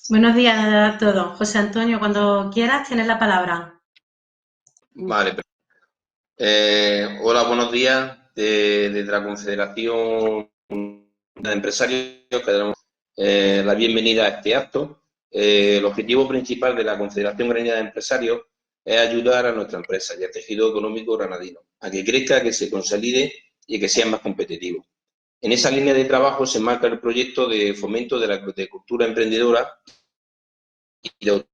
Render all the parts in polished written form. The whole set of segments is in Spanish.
Buenos días a todos. José Antonio, cuando quieras, tienes la palabra. Vale. Hola, buenos días. Desde la Confederación de Empresarios que damos la bienvenida a este acto. El objetivo principal de la Confederación Granadina de Empresarios es ayudar a nuestra empresa y al tejido económico granadino a que crezca, que se consolide y que sea más competitivo. En esa línea de trabajo se marca el proyecto de fomento de cultura emprendedora y de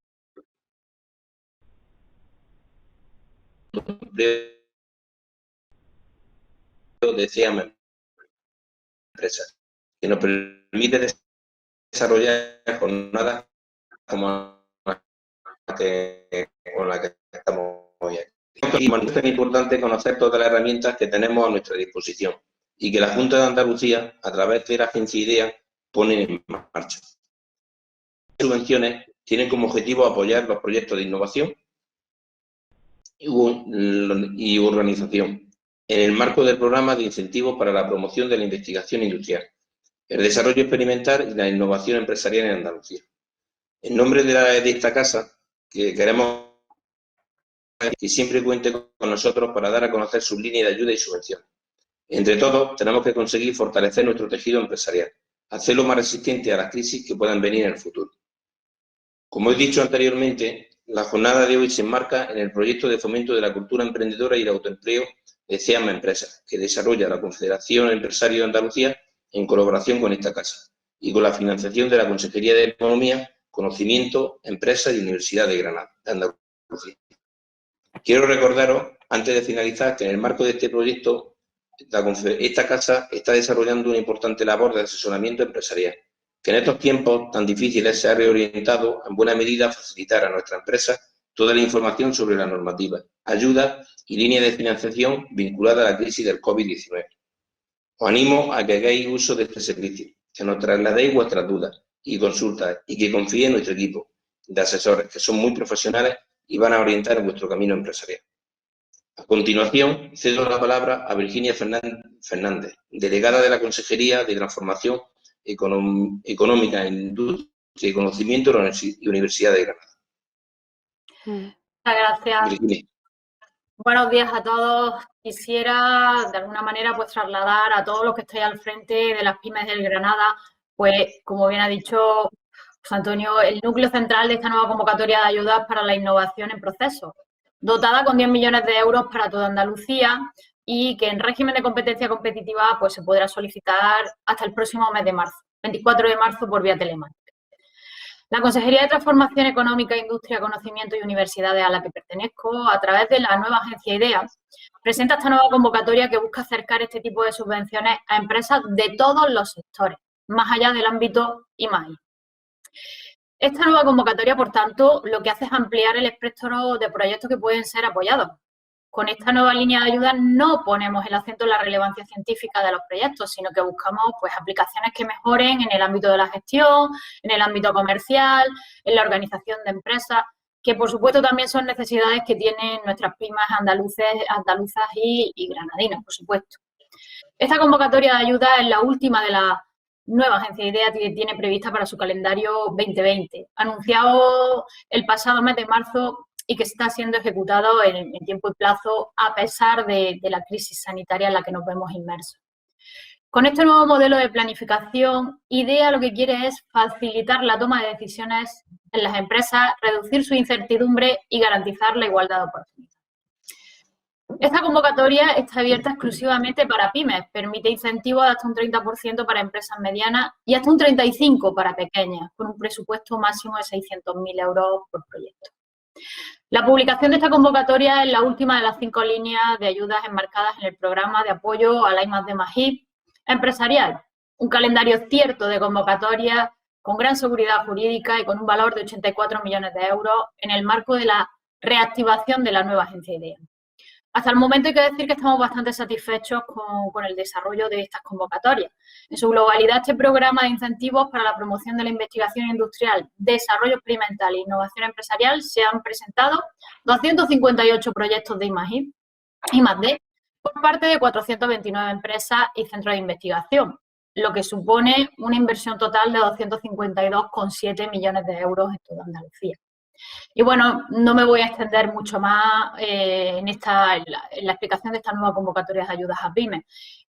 autoempleo de SEAM Empresas, que nos permite desarrollar jornadas como la con la que estamos hoy aquí. Es tan importante conocer todas las herramientas que tenemos a nuestra disposición y que la Junta de Andalucía, a través de la Agencia IDEA, pone en marcha. Las subvenciones tienen como objetivo apoyar los proyectos de innovación y organización en el marco del programa de incentivos para la promoción de la investigación industrial, el desarrollo experimental y la innovación empresarial en Andalucía. En nombre de esta casa, que queremos que siempre cuente con nosotros para dar a conocer sus líneas de ayuda y subvención. Entre todos, tenemos que conseguir fortalecer nuestro tejido empresarial, hacerlo más resistente a las crisis que puedan venir en el futuro. Como he dicho anteriormente, la jornada de hoy se enmarca en el proyecto de fomento de la cultura emprendedora y el autoempleo de SEAM Empresas, que desarrolla la Confederación Empresario de Andalucía en colaboración con esta casa y con la financiación de la Consejería de Economía, Conocimiento, Empresas y Universidad de Granada, de Andalucía. Quiero recordaros, antes de finalizar, que en el marco de este proyecto, esta casa está desarrollando una importante labor de asesoramiento empresarial, que en estos tiempos tan difíciles se ha reorientado en buena medida a facilitar a nuestra empresa toda la información sobre la normativa, ayuda y línea de financiación vinculada a la crisis del COVID-19. Os animo a que hagáis uso de este servicio, que nos trasladéis vuestras dudas y consultas y que confiéis en nuestro equipo de asesores, que son muy profesionales y van a orientar en vuestro camino empresarial. A continuación, cedo la palabra a Virginia Fernández, delegada de la Consejería de Transformación Económica, Industria y Conocimiento de la Universidad de Granada. Muchas gracias. Virginia. Buenos días a todos. Quisiera, de alguna manera, pues trasladar a todos los que estáis al frente de las pymes del Granada, pues, como bien ha dicho José Antonio, el núcleo central de esta nueva convocatoria de ayudas para la innovación en procesos, dotada con 10 millones de euros para toda Andalucía y que en régimen de competencia competitiva pues se podrá solicitar hasta el próximo mes de marzo, 24 de marzo, por vía telemática. La Consejería de Transformación Económica, Industria, Conocimiento y Universidades, a la que pertenezco, a través de la nueva agencia IDEA, presenta esta nueva convocatoria que busca acercar este tipo de subvenciones a empresas de todos los sectores, más allá del ámbito IMAI. Esta nueva convocatoria, por tanto, lo que hace es ampliar el espectro de proyectos que pueden ser apoyados. Con esta nueva línea de ayuda no ponemos el acento en la relevancia científica de los proyectos, sino que buscamos pues, aplicaciones que mejoren en el ámbito de la gestión, en el ámbito comercial, en la organización de empresas, que por supuesto también son necesidades que tienen nuestras pymes andaluzas y granadinas, por supuesto. Esta convocatoria de ayuda es la última de la nueva agencia IDEA que tiene prevista para su calendario 2020, anunciado el pasado mes de marzo y que está siendo ejecutado en tiempo y plazo a pesar de la crisis sanitaria en la que nos vemos inmersos. Con este nuevo modelo de planificación, IDEA lo que quiere es facilitar la toma de decisiones en las empresas, reducir su incertidumbre y garantizar la igualdad de oportunidades. Esta convocatoria está abierta exclusivamente para pymes, permite incentivos de hasta un 30% para empresas medianas y hasta un 35% para pequeñas, con un presupuesto máximo de 600.000 euros por proyecto. La publicación de esta convocatoria es la última de las 5 líneas de ayudas enmarcadas en el programa de apoyo a la I+D+I empresarial, un calendario cierto de convocatorias con gran seguridad jurídica y con un valor de 84 millones de euros en el marco de la reactivación de la nueva agencia IDEA. Hasta el momento hay que decir que estamos bastante satisfechos con el desarrollo de estas convocatorias. En su globalidad, este programa de incentivos para la promoción de la investigación industrial, desarrollo experimental e innovación empresarial se han presentado 258 proyectos de I+D por parte de 429 empresas y centros de investigación, lo que supone una inversión total de 252,7 millones de euros en toda Andalucía. Y bueno, no me voy a extender mucho más en la explicación de estas nuevas convocatorias de ayudas a pymes,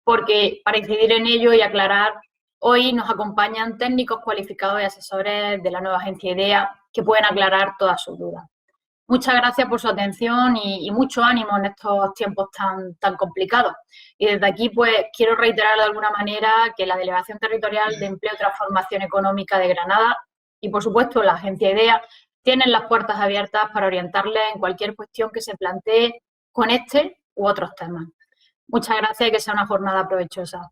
porque para incidir en ello y aclarar, hoy nos acompañan técnicos cualificados y asesores de la nueva agencia IDEA que pueden aclarar todas sus dudas. Muchas gracias por su atención y mucho ánimo en estos tiempos tan complicados. Y desde aquí, pues, quiero reiterar de alguna manera que la Delegación Territorial de Empleo y Transformación Económica de Granada y, por supuesto, la agencia IDEA tienen las puertas abiertas para orientarles en cualquier cuestión que se plantee con este u otros temas. Muchas gracias y que sea una jornada provechosa.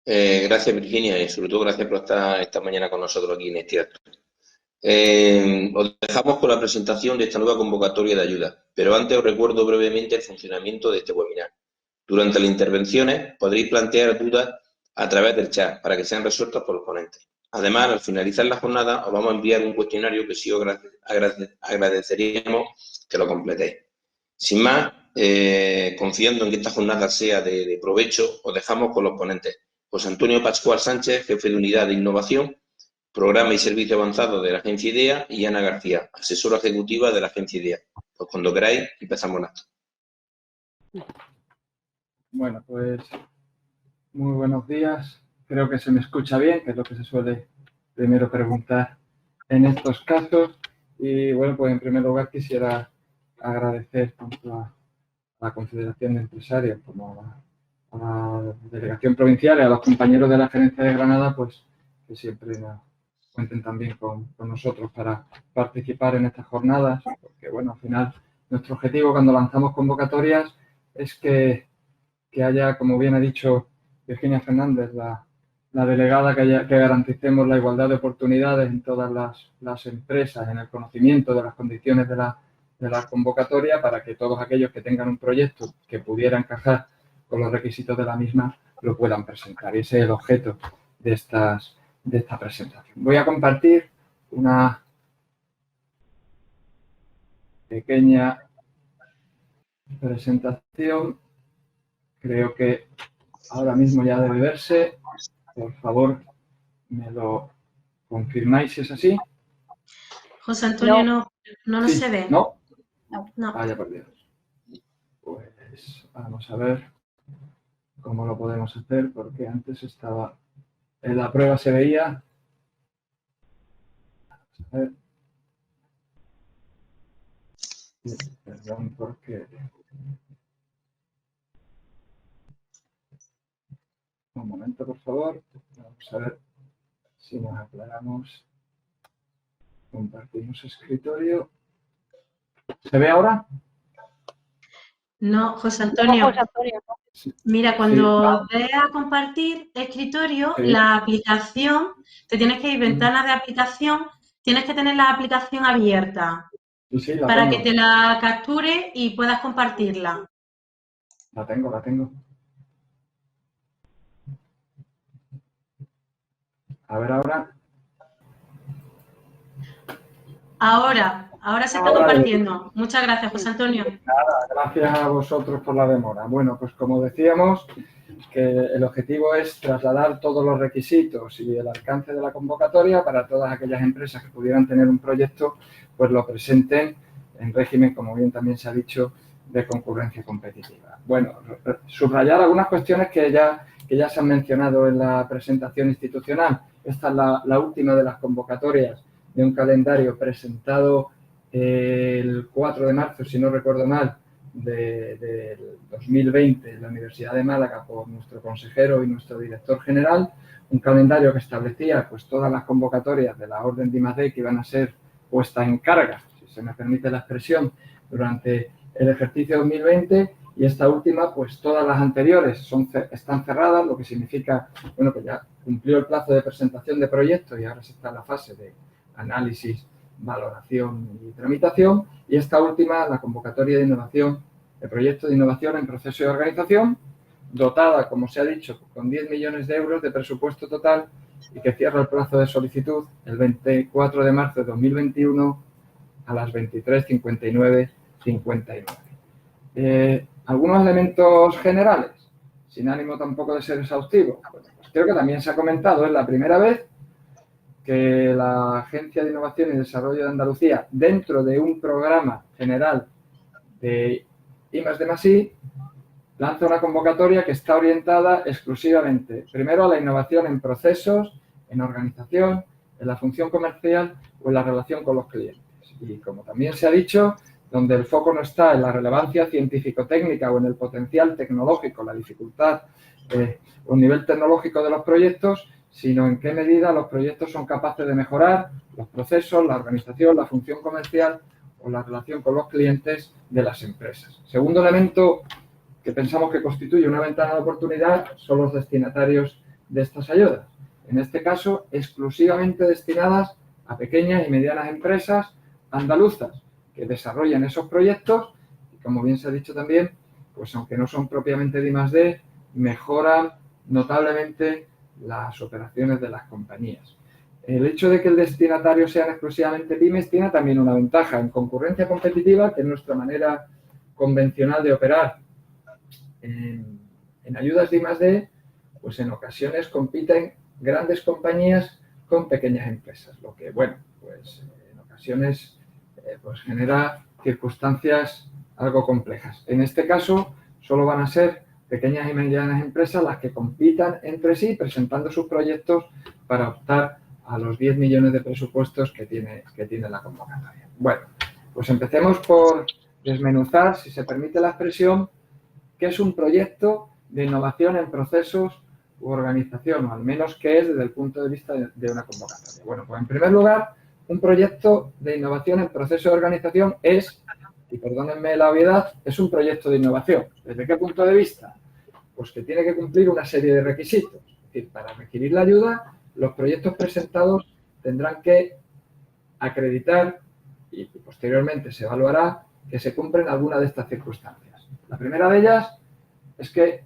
Gracias, Virginia, y sobre todo gracias por estar esta mañana con nosotros aquí en este acto. Os dejamos con la presentación de esta nueva convocatoria de ayuda, pero antes os recuerdo brevemente el funcionamiento de este webinar. Durante las intervenciones podréis plantear dudas a través del chat para que sean resueltas por los ponentes. Además, al finalizar la jornada, os vamos a enviar un cuestionario que sí os agradeceríamos que lo completéis. Sin más, confiando en que esta jornada sea de provecho, os dejamos con los ponentes. José Antonio Pascual Sánchez, jefe de Unidad de Innovación, Programa y Servicio Avanzado de la Agencia IDEA, y Ana García, asesora ejecutiva de la Agencia IDEA. Pues cuando queráis, empezamos el acto. Bueno, pues muy buenos días. Creo que se me escucha bien, que es lo que se suele primero preguntar en estos casos. Y bueno, pues en primer lugar quisiera agradecer tanto a la Confederación de Empresarios como a la Delegación Provincial y a los compañeros de la Gerencia de Granada, pues que siempre nos cuenten también con nosotros para participar en estas jornadas, porque bueno, al final nuestro objetivo cuando lanzamos convocatorias es que haya, como bien ha dicho Virginia Fernández, la delegada, que garanticemos la igualdad de oportunidades en todas las empresas, en el conocimiento de las condiciones de la convocatoria, para que todos aquellos que tengan un proyecto que pudiera encajar con los requisitos de la misma lo puedan presentar. Y ese es el objeto de esta presentación. Voy a compartir una pequeña presentación. Creo que ahora mismo ya debe verse. Por favor, me lo confirmáis si es así. José Antonio, no Sí, se ve. ¿No? No. Vaya por Dios. Pues vamos a ver cómo lo podemos hacer, porque antes estaba en la prueba, se veía. Vamos a ver. Perdón, porque... Un momento, por favor. Vamos a ver si nos aclaramos. Compartimos escritorio. ¿Se ve ahora? No, José Antonio. Mira, cuando veas compartir escritorio, Sí. la aplicación, te tienes que ir ventana de aplicación, tienes que tener la aplicación abierta Sí, la para tengo. que te la capture y puedas compartirla. La tengo. A ver ahora. Ahora se está compartiendo. Muchas gracias, José Antonio. Gracias a vosotros por la demora. Bueno, pues como decíamos, que el objetivo es trasladar todos los requisitos y el alcance de la convocatoria para todas aquellas empresas que pudieran tener un proyecto, pues lo presenten en régimen, como bien también se ha dicho, de concurrencia competitiva. Bueno, subrayar algunas cuestiones que ya se han mencionado en la presentación institucional. Esta es la última de las convocatorias de un calendario presentado el 4 de marzo, si no recuerdo mal, del 2020 en la Universidad de Málaga por nuestro consejero y nuestro director general, un calendario que establecía pues todas las convocatorias de la orden de I+D que iban a ser puestas en carga, si se me permite la expresión, durante el ejercicio 2020, y esta última, pues todas las anteriores están cerradas, lo que significa, bueno, que ya cumplió el plazo de presentación de proyectos y ahora se está en la fase de análisis, valoración y tramitación, y esta última, la convocatoria de innovación, el proyecto de innovación en proceso de organización, dotada, como se ha dicho, con 10 millones de euros de presupuesto total y que cierra el plazo de solicitud el 24 de marzo de 2021 a las 23:59:59. Algunos elementos generales. sin ánimo tampoco de ser exhaustivo. Bueno, pues creo que también se ha comentado, es la primera vez que la Agencia de Innovación y Desarrollo de Andalucía, dentro de un programa general de I+D+I, lanza una convocatoria que está orientada exclusivamente, primero, a la innovación en procesos, en organización, en la función comercial o en la relación con los clientes. Y como también se ha dicho, donde el foco no está en la relevancia científico-técnica o en el potencial tecnológico, la dificultad o el nivel tecnológico de los proyectos, sino en qué medida los proyectos son capaces de mejorar los procesos, la organización, la función comercial o la relación con los clientes de las empresas. Segundo elemento que pensamos que constituye una ventana de oportunidad son los destinatarios de estas ayudas. En este caso, exclusivamente destinadas a pequeñas y medianas empresas andaluzas que desarrollan esos proyectos y, como bien se ha dicho también, pues aunque no son propiamente de I+D, mejoran notablemente las operaciones de las compañías. El hecho de que el destinatario sean exclusivamente pymes tiene también una ventaja en concurrencia competitiva, que es nuestra manera convencional de operar en ayudas de I+D, pues en ocasiones compiten grandes compañías con pequeñas empresas, lo que, bueno, pues en ocasiones pues genera circunstancias algo complejas. En este caso, solo van a ser pequeñas y medianas empresas las que compitan entre sí presentando sus proyectos para optar a los 10 millones de presupuestos que tiene la convocatoria. Bueno, pues empecemos por desmenuzar, si se permite la expresión, qué es un proyecto de innovación en procesos u organización, o al menos qué es desde el punto de vista de una convocatoria. Bueno, pues en primer lugar, un proyecto de innovación en proceso de organización es, y perdónenme la obviedad, es un proyecto de innovación. ¿Desde qué punto de vista? Pues que tiene que cumplir una serie de requisitos. Es decir, para requerir la ayuda, los proyectos presentados tendrán que acreditar y posteriormente se evaluará que se cumplen algunas de estas circunstancias. La primera de ellas es que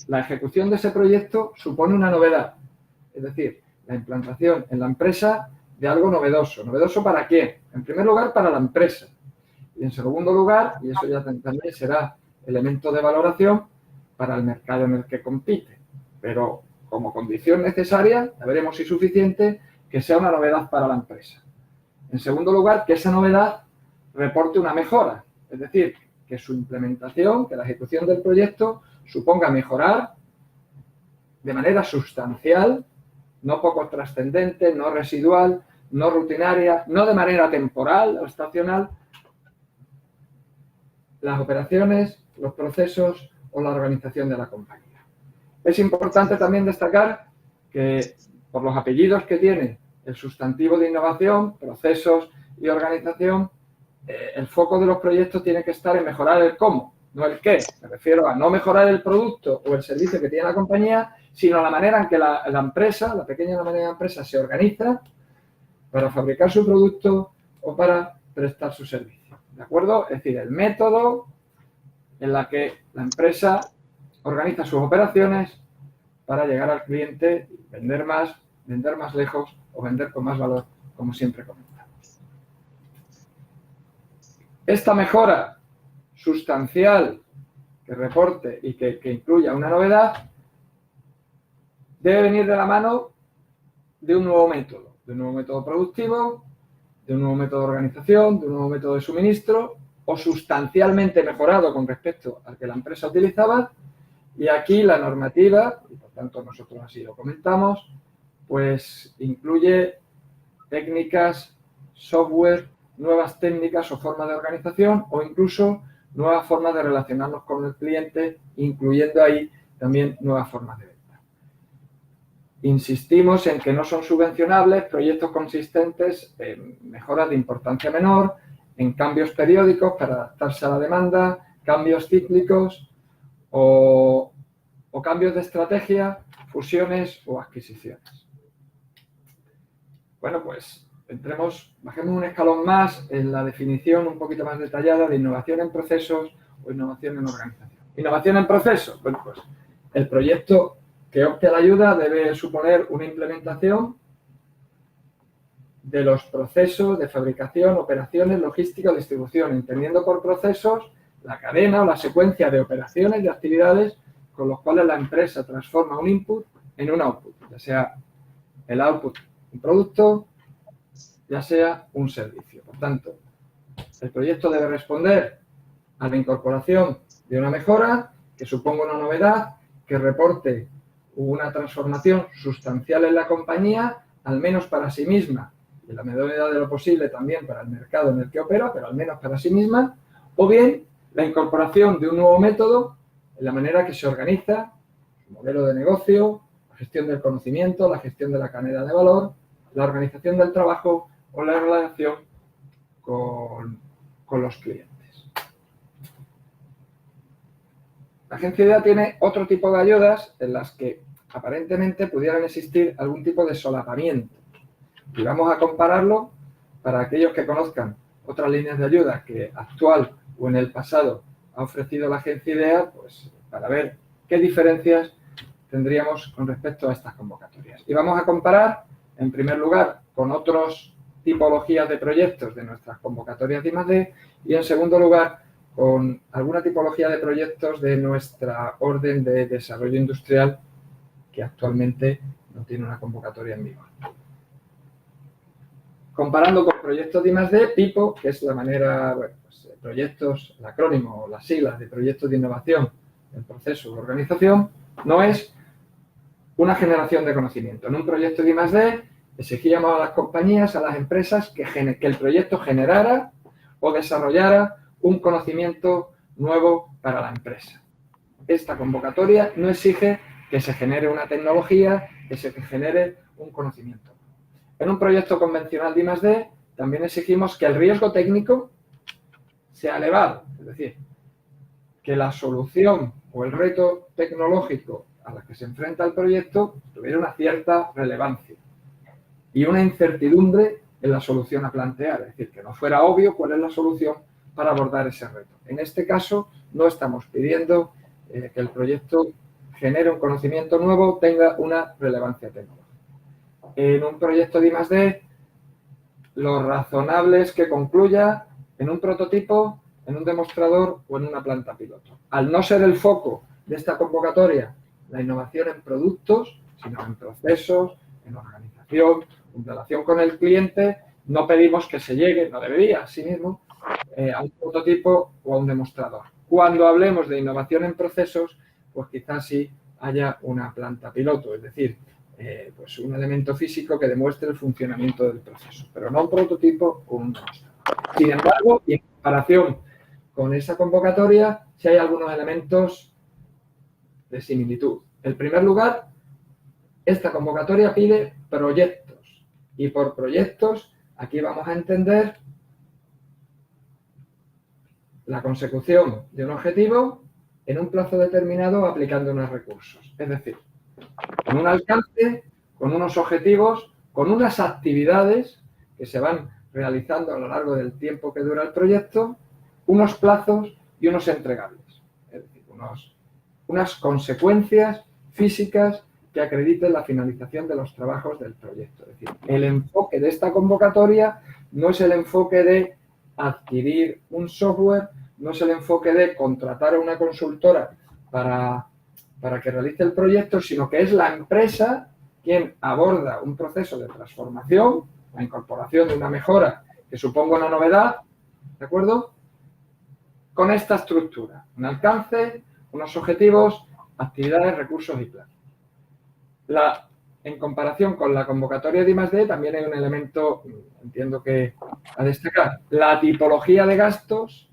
la ejecución de ese proyecto supone una novedad, es decir, la implantación en la empresa de algo novedoso. ¿Novedoso para quién? En primer lugar, para la empresa. Y en segundo lugar, y eso ya también será elemento de valoración, para el mercado en el que compite. Pero como condición necesaria, ya veremos si suficiente, que sea una novedad para la empresa. En segundo lugar, que esa novedad reporte una mejora, es decir, que su implementación, que la ejecución del proyecto suponga mejorar de manera sustancial, no poco trascendente, no residual, no rutinaria, no de manera temporal o estacional, las operaciones, los procesos o la organización de la compañía. Es importante también destacar que por los apellidos que tiene el sustantivo de innovación, procesos y organización, el foco de los proyectos tiene que estar en mejorar el cómo, no el qué. Me refiero a no mejorar el producto o el servicio que tiene la compañía, sino la manera en que la empresa, la pequeña y la mediana empresa, se organiza para fabricar su producto o para prestar su servicio. ¿De acuerdo? Es decir, el método en la que la empresa organiza sus operaciones para llegar al cliente, vender más lejos o vender con más valor, como siempre comentamos. Esta mejora sustancial que reporte y que incluya una novedad debe venir de la mano de un nuevo método productivo, de un nuevo método de organización, de un nuevo método de suministro o sustancialmente mejorado con respecto al que la empresa utilizaba. Y aquí la normativa, y por tanto nosotros así lo comentamos, pues incluye técnicas, software, nuevas técnicas o formas de organización o incluso nuevas formas de relacionarnos con el cliente, incluyendo ahí también nuevas formas de venta. Insistimos en que no son subvencionables proyectos consistentes en mejoras de importancia menor, en cambios periódicos para adaptarse a la demanda, cambios cíclicos o cambios de estrategia, fusiones o adquisiciones. Bueno, pues bajemos un escalón más en la definición un poquito más detallada de innovación en procesos o innovación en organización. Innovación en procesos, bueno, pues el proyecto que opte a la ayuda debe suponer una implementación de los procesos de fabricación, operaciones, logística o distribución, entendiendo por procesos la cadena o la secuencia de operaciones y actividades con los cuales la empresa transforma un input en un output, ya sea el output un producto, ya sea un servicio. Por tanto, el proyecto debe responder a la incorporación de una mejora que suponga una novedad, que reporte una transformación sustancial en la compañía, al menos para sí misma, y en la medida de lo posible también para el mercado en el que opera, pero al menos para sí misma, o bien la incorporación de un nuevo método en la manera que se organiza el modelo de negocio, la gestión del conocimiento, la gestión de la cadena de valor, la organización del trabajo o la relación con los clientes. La agencia IDEA tiene otro tipo de ayudas en las que aparentemente pudieran existir algún tipo de solapamiento. Y vamos a compararlo para aquellos que conozcan otras líneas de ayuda que actual o en el pasado ha ofrecido la agencia IDEA, pues para ver qué diferencias tendríamos con respecto a estas convocatorias. Y vamos a comparar, en primer lugar, con otras tipologías de proyectos de nuestras convocatorias de I+D y, en segundo lugar, con alguna tipología de proyectos de nuestra orden de desarrollo industrial que actualmente no tiene una convocatoria en vigor. Comparando con proyectos de I+D, PIPO, que es la manera, bueno, pues proyectos, el acrónimo o las siglas de proyectos de innovación en proceso de organización, no es una generación de conocimiento. En un proyecto de I+D exigíamos a las compañías, a las empresas, que el proyecto generara o desarrollara un conocimiento nuevo para la empresa. Esta convocatoria no exige que se genere una tecnología, que se genere un conocimiento. En un proyecto convencional de I+D también exigimos que el riesgo técnico sea elevado, es decir, que la solución o el reto tecnológico a la que se enfrenta el proyecto tuviera una cierta relevancia y una incertidumbre en la solución a plantear, es decir, que no fuera obvio cuál es la solución para abordar ese reto. En este caso, no estamos pidiendo que el proyecto genere un conocimiento nuevo, tenga una relevancia tecnológica. En un proyecto de I+D, lo razonable es que concluya en un prototipo, en un demostrador o en una planta piloto. Al no ser el foco de esta convocatoria la innovación en productos, sino en procesos, en organización, en relación con el cliente, no pedimos que se llegue, no debería, asimismo, a un prototipo o a un demostrador. Cuando hablemos de innovación en procesos, pues quizás sí haya una planta piloto, es decir, pues un elemento físico que demuestre el funcionamiento del proceso, pero no un prototipo o un demostrador. Sin embargo, y en comparación con esa convocatoria, sí hay algunos elementos de similitud. En primer lugar, esta convocatoria pide proyectos y por proyectos aquí vamos a entender la consecución de un objetivo en un plazo determinado aplicando unos recursos. Es decir, con un alcance, con unos objetivos, con unas actividades que se van realizando a lo largo del tiempo que dura el proyecto, unos plazos y unos entregables. Es decir, unas consecuencias físicas que acrediten la finalización de los trabajos del proyecto. Es decir, el enfoque de esta convocatoria no es el enfoque de adquirir un software, no es el enfoque de contratar a una consultora para que realice el proyecto, sino que es la empresa quien aborda un proceso de transformación, la incorporación de una mejora que suponga una novedad, ¿de acuerdo? Con esta estructura, un alcance, unos objetivos, actividades, recursos y planes. En comparación con la convocatoria de I+D, también hay un elemento, entiendo que a destacar. La tipología de gastos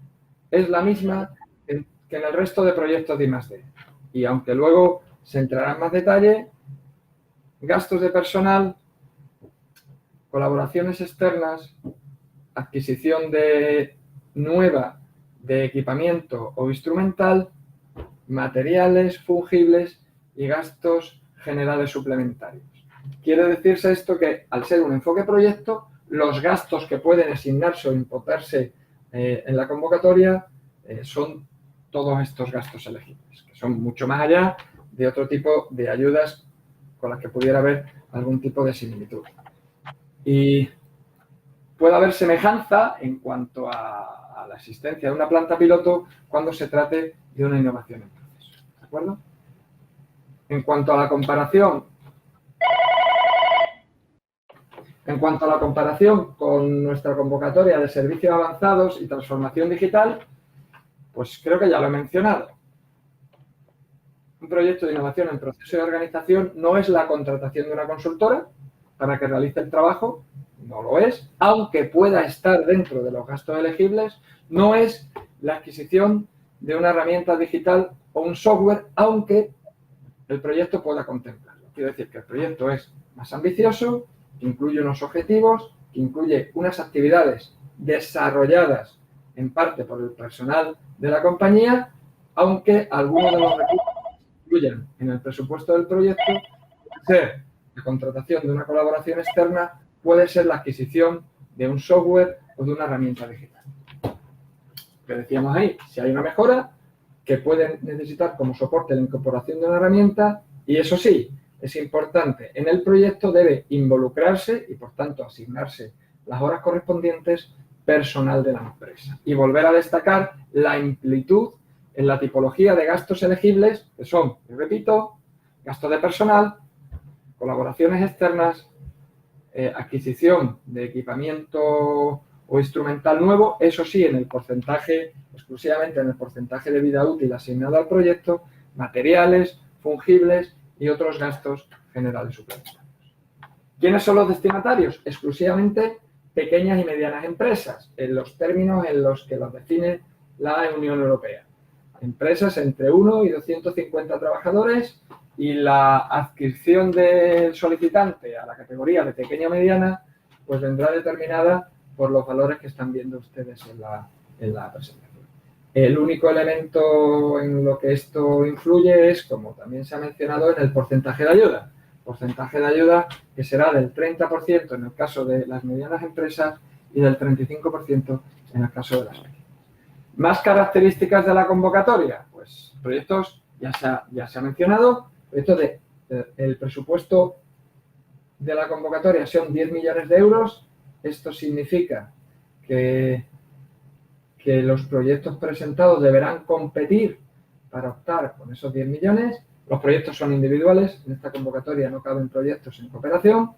es la misma que en el resto de proyectos de I+D. Y aunque luego se entrará en más detalle, gastos de personal, colaboraciones externas, adquisición nueva de equipamiento o instrumental, materiales fungibles y gastos generales suplementarios. Quiere decirse esto que, al ser un enfoque proyecto, los gastos que pueden asignarse o imputarse en la convocatoria son todos estos gastos elegibles, que son mucho más allá de otro tipo de ayudas con las que pudiera haber algún tipo de similitud. Y puede haber semejanza en cuanto a la existencia de una planta piloto cuando se trate de una innovación en proceso. ¿De acuerdo? En cuanto a la comparación con nuestra convocatoria de servicios avanzados y transformación digital, pues creo que ya lo he mencionado. Un proyecto de innovación en proceso de organización no es la contratación de una consultora para que realice el trabajo, no lo es, aunque pueda estar dentro de los gastos elegibles, no es la adquisición de una herramienta digital o un software, aunque el proyecto pueda contemplarlo. Quiero decir que el proyecto es más ambicioso, que incluye unos objetivos, que incluye unas actividades desarrolladas en parte por el personal de la compañía, aunque algunos de los recursos que incluyen en el presupuesto del proyecto puede ser la contratación de una colaboración externa, puede ser la adquisición de un software o de una herramienta digital. Que decíamos ahí, si hay una mejora que pueden necesitar como soporte la incorporación de una herramienta, y eso sí, es importante, en el proyecto debe involucrarse y por tanto asignarse las horas correspondientes personal de la empresa. Y volver a destacar la amplitud en la tipología de gastos elegibles, que son, y repito, gastos de personal, colaboraciones externas, adquisición de equipamiento o instrumental nuevo, eso sí, en el porcentaje, exclusivamente en el porcentaje de vida útil asignado al proyecto, materiales, fungibles y otros gastos generales suplementarios. ¿Quiénes son los destinatarios? Exclusivamente pequeñas y medianas empresas, en los términos en los que los define la Unión Europea. Empresas entre 1 y 250 trabajadores, y la adscripción del solicitante a la categoría de pequeña o mediana pues vendrá determinada por los valores que están viendo ustedes en la presentación. El único elemento en lo que esto influye es, como también se ha mencionado, en el porcentaje de ayuda. Porcentaje de ayuda que será del 30% en el caso de las medianas empresas y del 35% en el caso de las pequeñas. Más características de la convocatoria, pues proyectos, ya se ha mencionado, proyectos el presupuesto de la convocatoria son 10 millones de euros. Esto significa que los proyectos presentados deberán competir para optar con esos 10 millones. Los proyectos son individuales, en esta convocatoria no caben proyectos en cooperación.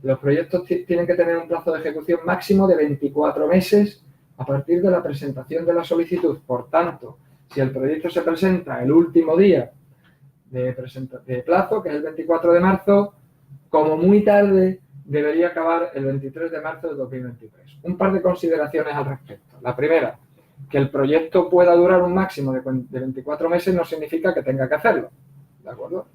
Los proyectos tienen que tener un plazo de ejecución máximo de 24 meses a partir de la presentación de la solicitud. Por tanto, si el proyecto se presenta el último día de plazo, que es el 24 de marzo, como muy tarde debería acabar el 23 de marzo de 2023. Un par de consideraciones al respecto. La primera, que el proyecto pueda durar un máximo de 24 meses no significa que tenga que hacerlo. ¿De acuerdo?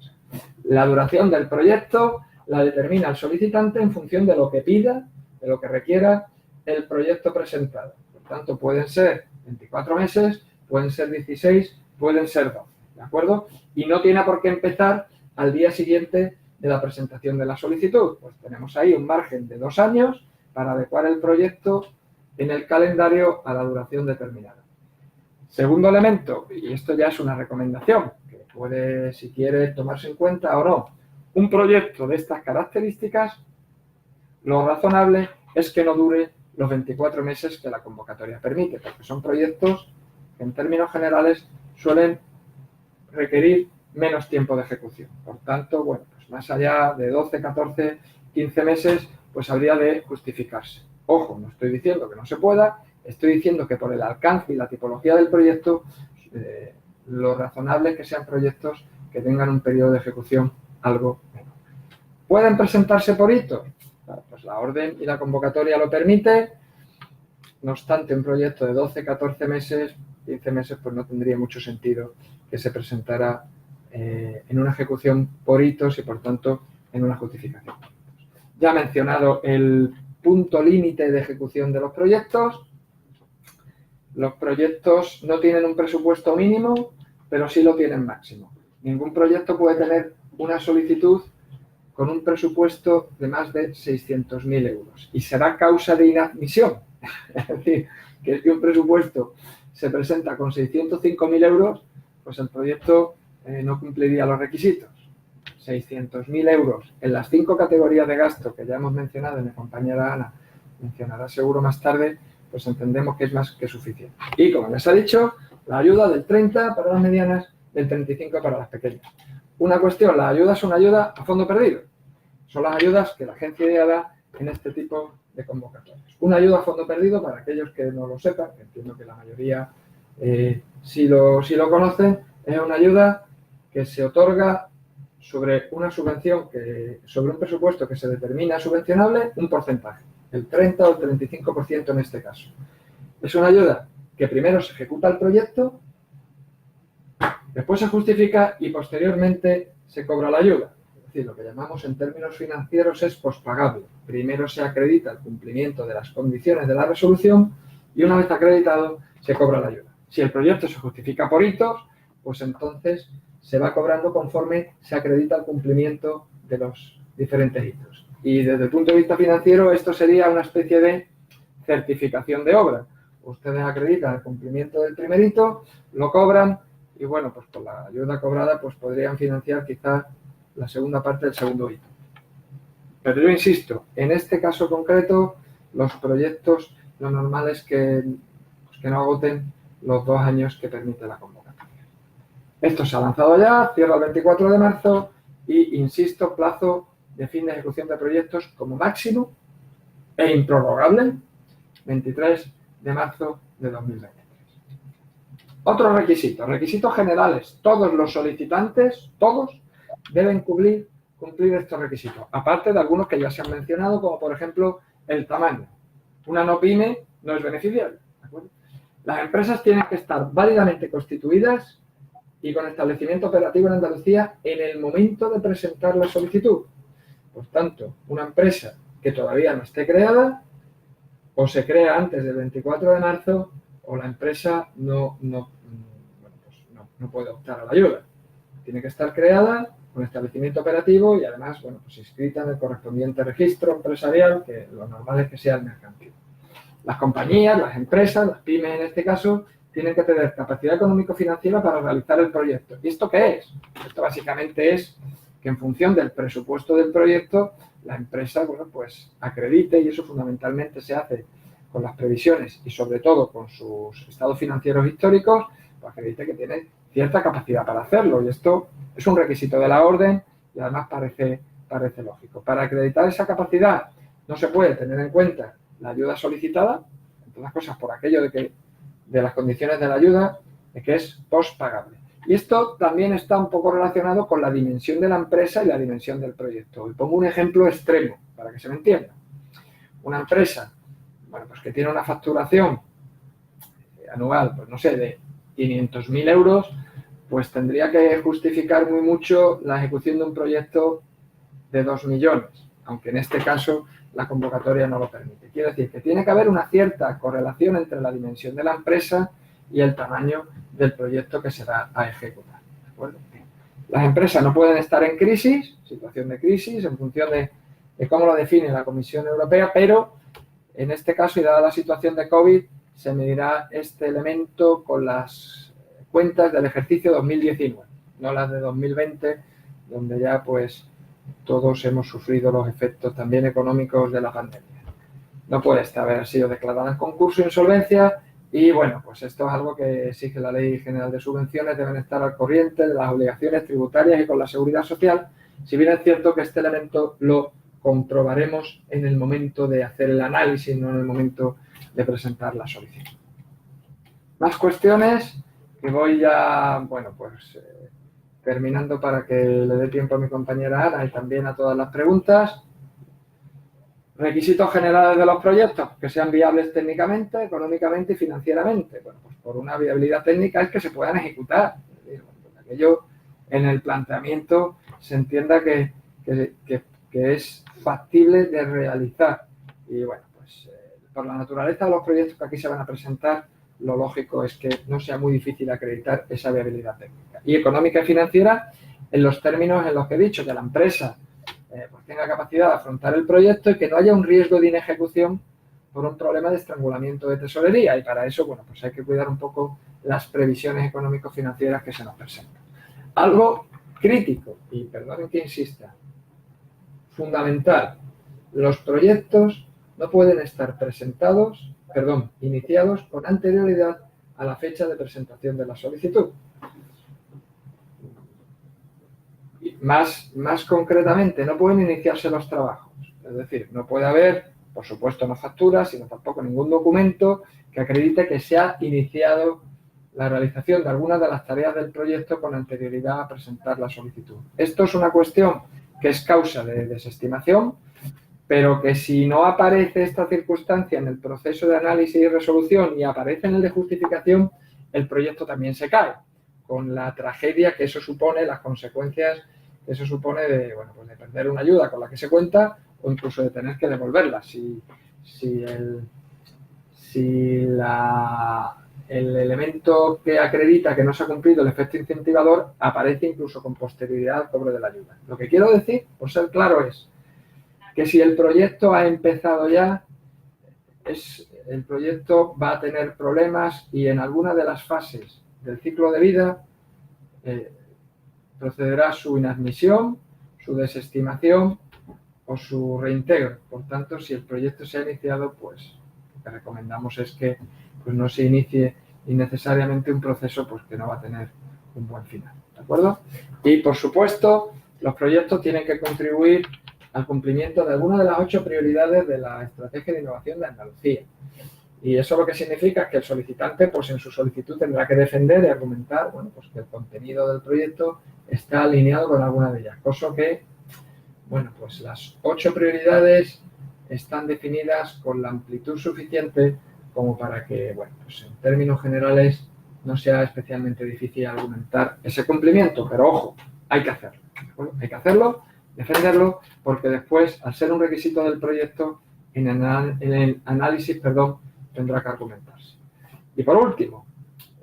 La duración del proyecto la determina el solicitante en función de lo que pida, de lo que requiera el proyecto presentado. Por tanto, pueden ser 24 meses, pueden ser 16, pueden ser 12. ¿De acuerdo? Y no tiene por qué empezar al día siguiente de la presentación de la solicitud. Pues tenemos ahí un margen de 2 años para adecuar el proyecto en el calendario a la duración determinada. Segundo elemento, y esto ya es una recomendación, que puede, si quiere, tomarse en cuenta o no. Un proyecto de estas características, lo razonable es que no dure los 24 meses que la convocatoria permite, porque son proyectos que en términos generales suelen requerir menos tiempo de ejecución. Por tanto, bueno, pues más allá de 12, 14, 15 meses, pues habría de justificarse. Ojo, no estoy diciendo que no se pueda, estoy diciendo que por el alcance y la tipología del proyecto, lo razonable es que sean proyectos que tengan un periodo de ejecución algo menor. ¿Pueden presentarse por hitos? Pues la orden y la convocatoria lo permite. No obstante, un proyecto de 12, 14 meses, 15 meses, pues no tendría mucho sentido que se presentara en una ejecución por hitos y, por tanto, en una justificación. Ya he mencionado el punto límite de ejecución de los proyectos. Los proyectos no tienen un presupuesto mínimo, pero sí lo tienen máximo. Ningún proyecto puede tener una solicitud con un presupuesto de más de 600.000 euros y será causa de inadmisión. Es decir, que si un presupuesto se presenta con 605.000 euros, pues el proyecto no cumpliría los requisitos. 600.000 euros en las 5 categorías de gasto que ya hemos mencionado y mi compañera Ana mencionará seguro más tarde, pues entendemos que es más que suficiente. Y como les ha dicho, la ayuda del 30 para las medianas, del 35 para las pequeñas. una cuestión, las ayudas son ayudas a fondo perdido. Son las ayudas que la agencia IDEA da en este tipo de convocatorias. Una ayuda a fondo perdido, para aquellos que no lo sepan, que entiendo que la mayoría sí lo conocen, es una ayuda que se otorga sobre una subvención, sobre un presupuesto que se determina subvencionable, un porcentaje, el 30 o el 35% en este caso. Es una ayuda que primero se ejecuta el proyecto, después se justifica y posteriormente se cobra la ayuda. Es decir, lo que llamamos en términos financieros es pospagable. Primero se acredita el cumplimiento de las condiciones de la resolución y una vez acreditado se cobra la ayuda. Si el proyecto se justifica por hitos, pues entonces se va cobrando conforme se acredita el cumplimiento de los diferentes hitos. Y desde el punto de vista financiero esto sería una especie de certificación de obra. Ustedes acreditan el cumplimiento del primer hito, lo cobran y bueno, pues con la ayuda cobrada pues podrían financiar quizás la segunda parte del segundo hito. Pero yo insisto, en este caso concreto, los proyectos, lo normal es que no agoten los 2 años que permite la convocatoria. Esto se ha lanzado ya, cierra el 24 de marzo y, insisto, plazo de fin de ejecución de proyectos como máximo e improrrogable, 23 de marzo de 2023. Otros requisitos generales. Todos los solicitantes, todos, deben cumplir estos requisitos. Aparte de algunos que ya se han mencionado, como por ejemplo el tamaño. Una no pyme no es beneficiaria. ¿De acuerdo? Las empresas tienen que estar válidamente constituidas y con establecimiento operativo en Andalucía en el momento de presentar la solicitud. Por tanto, una empresa que todavía no esté creada o se crea antes del 24 de marzo o la empresa no puede optar a la ayuda. Tiene que estar creada con establecimiento operativo y además, bueno, pues inscrita en el correspondiente registro empresarial, que lo normal es que sea el mercantil. Las compañías, las empresas, las pymes en este caso, tienen que tener capacidad económico-financiera para realizar el proyecto. ¿Y esto qué es? Esto básicamente es que en función del presupuesto del proyecto, la empresa, bueno, pues acredite, y eso fundamentalmente se hace con las previsiones y sobre todo con sus estados financieros históricos, pues acredite que tiene cierta capacidad para hacerlo. Y esto es un requisito de la orden y además parece lógico. Para acreditar esa capacidad no se puede tener en cuenta la ayuda solicitada, entre otras cosas por aquello de las condiciones de la ayuda, de que es pospagable. Y esto también está un poco relacionado con la dimensión de la empresa y la dimensión del proyecto. Y pongo un ejemplo extremo para que se me entienda. Una empresa, bueno, pues que tiene una facturación anual, pues no sé, de 500.000 euros, pues tendría que justificar muy mucho la ejecución de un proyecto de 2 millones, aunque en este caso la convocatoria no lo permite. Quiere decir que tiene que haber una cierta correlación entre la dimensión de la empresa y el tamaño del proyecto que se va a ejecutar. ¿De acuerdo? Las empresas no pueden estar en crisis, situación de crisis, en función de cómo lo define la Comisión Europea, pero en este caso, y dada la situación de COVID, se medirá este elemento con las cuentas del ejercicio 2019, no las de 2020, donde ya pues todos hemos sufrido los efectos también económicos de la pandemia. No puede haber sido declarada en concurso insolvencia y bueno, pues esto es algo que exige la Ley General de Subvenciones, deben estar al corriente de las obligaciones tributarias y con la seguridad social, si bien es cierto que este elemento lo comprobaremos en el momento de hacer el análisis, no en el momento de presentar la solicitud. Más cuestiones que voy ya, bueno, pues terminando para que le dé tiempo a mi compañera Ana y también a todas las preguntas. Requisitos generales de los proyectos, que sean viables técnicamente, económicamente y financieramente. Bueno, pues por una viabilidad técnica es que se puedan ejecutar. Aquello en el planteamiento se entienda que es factible de realizar. Y bueno, pues por la naturaleza de los proyectos que aquí se van a presentar, lo lógico es que no sea muy difícil acreditar esa viabilidad técnica. Y económica y financiera en los términos en los que he dicho, que la empresa pues tenga capacidad de afrontar el proyecto y que no haya un riesgo de inejecución por un problema de estrangulamiento de tesorería. Y para eso, bueno, pues hay que cuidar un poco las previsiones económico-financieras que se nos presentan. Algo crítico, y perdonen que insista, fundamental, los proyectos no pueden estar iniciados con anterioridad a la fecha de presentación de la solicitud. más concretamente, no pueden iniciarse los trabajos. Es decir, no puede haber, por supuesto, no facturas, sino tampoco ningún documento que acredite que se ha iniciado la realización de alguna de las tareas del proyecto con anterioridad a presentar la solicitud. Esto es una cuestión que es causa de desestimación, pero que si no aparece esta circunstancia en el proceso de análisis y resolución y aparece en el de justificación, el proyecto también se cae, con la tragedia que eso supone, las consecuencias que eso supone de, bueno, pues de perder una ayuda con la que se cuenta o incluso de tener que devolverla. Si el elemento que acredita que no se ha cumplido el efecto incentivador aparece incluso con posterioridad al cobro de la ayuda. Lo que quiero decir, por ser claro, es que si el proyecto ha empezado ya, el proyecto va a tener problemas y en alguna de las fases del ciclo de vida procederá su inadmisión, su desestimación o su reintegro. Por tanto, si el proyecto se ha iniciado, pues lo que recomendamos es que pues, no se inicie innecesariamente un proceso pues, que no va a tener un buen final. ¿De acuerdo? Y, por supuesto, los proyectos tienen que contribuir al cumplimiento de alguna de las 8 prioridades de la Estrategia de Innovación de Andalucía. Y eso lo que significa es que el solicitante, pues en su solicitud tendrá que defender y argumentar, bueno, pues que el contenido del proyecto está alineado con alguna de ellas. Cosa que, bueno, pues las 8 prioridades están definidas con la amplitud suficiente como para que, bueno, pues en términos generales no sea especialmente difícil argumentar ese cumplimiento, pero ojo, hay que hacerlo. Bueno, hay que hacerlo, defenderlo, porque después, al ser un requisito del proyecto, en el análisis, tendrá que argumentarse. Y por último,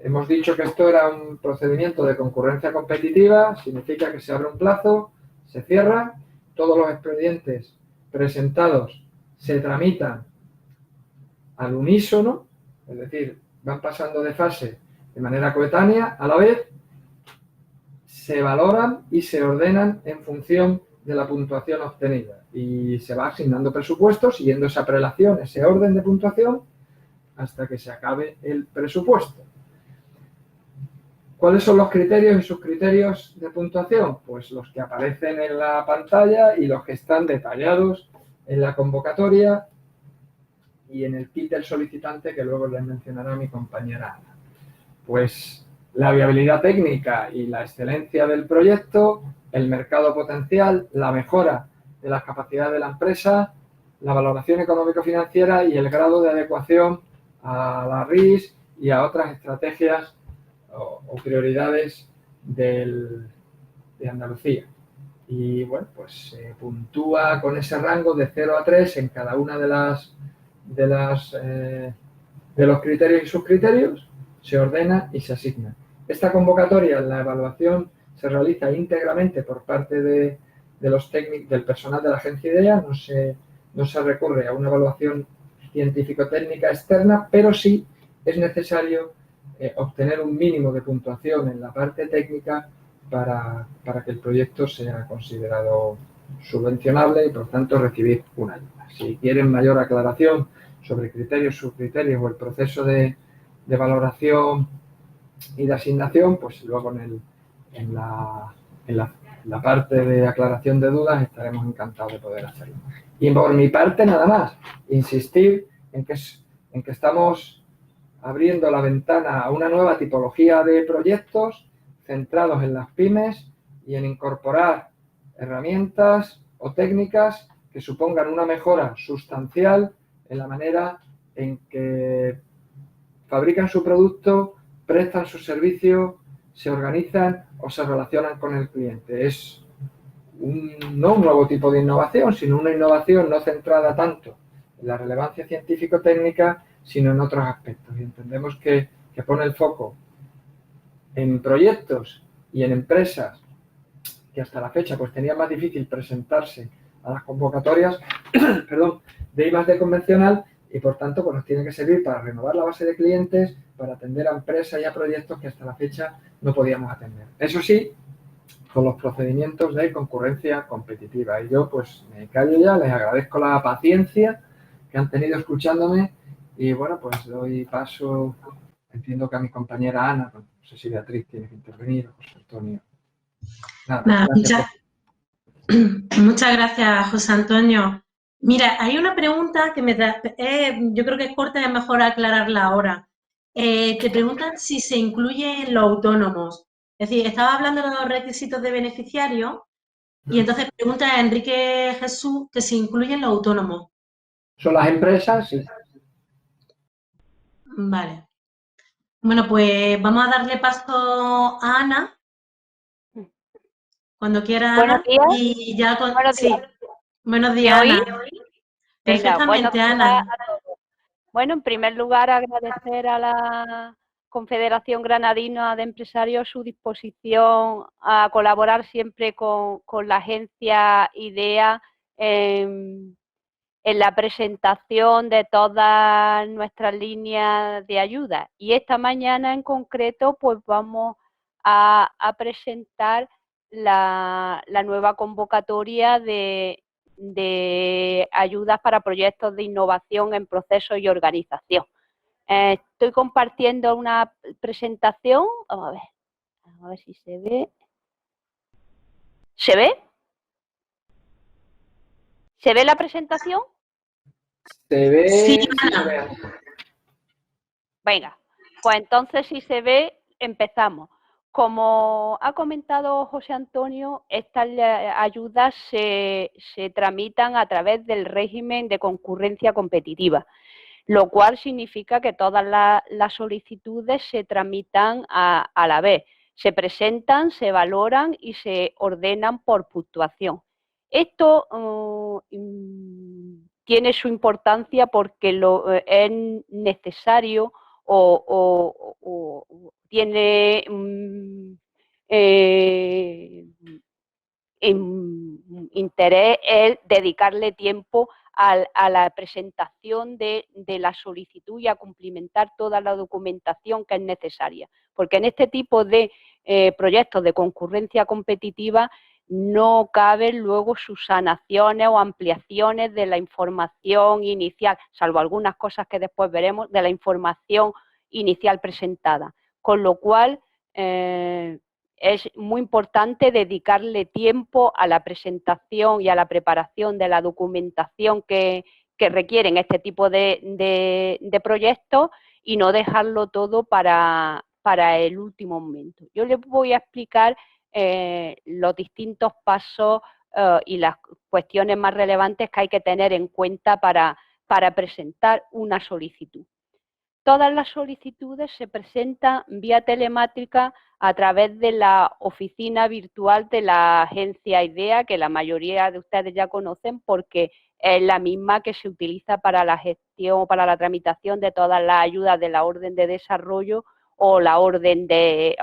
hemos dicho que esto era un procedimiento de concurrencia competitiva, significa que se abre un plazo, se cierra, todos los expedientes presentados se tramitan al unísono, es decir, van pasando de fase de manera coetánea, a la vez se valoran y se ordenan en función de la puntuación obtenida y se va asignando presupuesto siguiendo esa prelación, ese orden de puntuación hasta que se acabe el presupuesto. ¿Cuáles son los criterios y subcriterios de puntuación? Pues los que aparecen en la pantalla y los que están detallados en la convocatoria y en el kit del solicitante que luego les mencionará mi compañera Ana. Pues la viabilidad técnica y la excelencia del proyecto, el mercado potencial, la mejora de las capacidades de la empresa, la valoración económico-financiera y el grado de adecuación a la RIS y a otras estrategias o prioridades de Andalucía. Y bueno, pues se puntúa con ese rango de 0 a 3 en cada una de los criterios y subcriterios, se ordena y se asigna. Esta convocatoria, la evaluación se realiza íntegramente por parte de los técnicos, del personal de la agencia IDEA, no se recurre a una evaluación científico-técnica externa, pero sí es necesario obtener un mínimo de puntuación en la parte técnica para que el proyecto sea considerado subvencionable y, por tanto, recibir una ayuda. Si quieren mayor aclaración sobre criterios, subcriterios o el proceso de valoración y de asignación, pues luego en la parte de aclaración de dudas estaremos encantados de poder hacerlo. Y por mi parte, nada más, insistir en que estamos abriendo la ventana a una nueva tipología de proyectos centrados en las pymes y en incorporar herramientas o técnicas que supongan una mejora sustancial en la manera en que fabrican su producto, prestan su servicio, se organizan o se relacionan con el cliente. Es no un nuevo tipo de innovación, sino una innovación no centrada tanto en la relevancia científico-técnica, sino en otros aspectos. Y entendemos que pone el foco en proyectos y en empresas que hasta la fecha pues tenían más difícil presentarse a las convocatorias de I+D convencional y por tanto pues nos tiene que servir para renovar la base de clientes, para atender a empresas y a proyectos que hasta la fecha no podíamos atender. Eso sí, con los procedimientos de concurrencia competitiva. Y yo pues me callo ya, les agradezco la paciencia que han tenido escuchándome y bueno, pues doy paso, entiendo que a mi compañera Ana, no sé si Beatriz tiene que intervenir o José Antonio. Nada, Muchas gracias, José Antonio. Mira, hay una pregunta que yo creo que es corta y es mejor aclararla ahora. Te preguntan si se incluyen los autónomos. Es decir, estaba hablando de los requisitos de beneficiario y entonces pregunta a Enrique Jesús que si incluyen los autónomos. ¿Son las empresas? Sí. Vale. Bueno, pues vamos a darle paso a Ana, cuando quiera Buenos Ana, días. y ya Buenos sí. días. Buenos ¿Me días, oís? Ana. Venga, buenos Perfectamente, días Ana. a todos. Bueno, en primer lugar, agradecer a la Confederación Granadina de Empresarios su disposición a colaborar siempre con la agencia IDEA en la presentación de todas nuestras líneas de ayuda. Y esta mañana en concreto, pues vamos a presentar la nueva convocatoria de ayudas para proyectos de innovación en procesos y organización. Estoy compartiendo una presentación. Vamos a ver si se ve. ¿Se ve? ¿Se ve la presentación? ¿Se ve? Sí, Sí, Ana. se ve. Venga, pues entonces si se ve, empezamos. Como ha comentado José Antonio, estas ayudas se tramitan a través del régimen de concurrencia competitiva, lo cual significa que todas las solicitudes se tramitan a la vez. Se presentan, se valoran y se ordenan por puntuación. Esto tiene su importancia porque es necesario o tiene interés el dedicarle tiempo a la presentación de la solicitud y a cumplimentar toda la documentación que es necesaria. Porque en este tipo de proyectos de concurrencia competitiva no caben luego subsanaciones o ampliaciones de la información inicial, salvo algunas cosas que después veremos, de la información inicial presentada. Con lo cual, es muy importante dedicarle tiempo a la presentación y a la preparación de la documentación que requieren este tipo de proyectos y no dejarlo todo para el último momento. Yo les voy a explicar los distintos pasos y las cuestiones más relevantes que hay que tener en cuenta para presentar una solicitud. Todas las solicitudes se presentan vía telemática a través de la oficina virtual de la agencia IDEA, que la mayoría de ustedes ya conocen porque es la misma que se utiliza para la gestión, para la tramitación de todas las ayudas de la orden de desarrollo o las órdenes de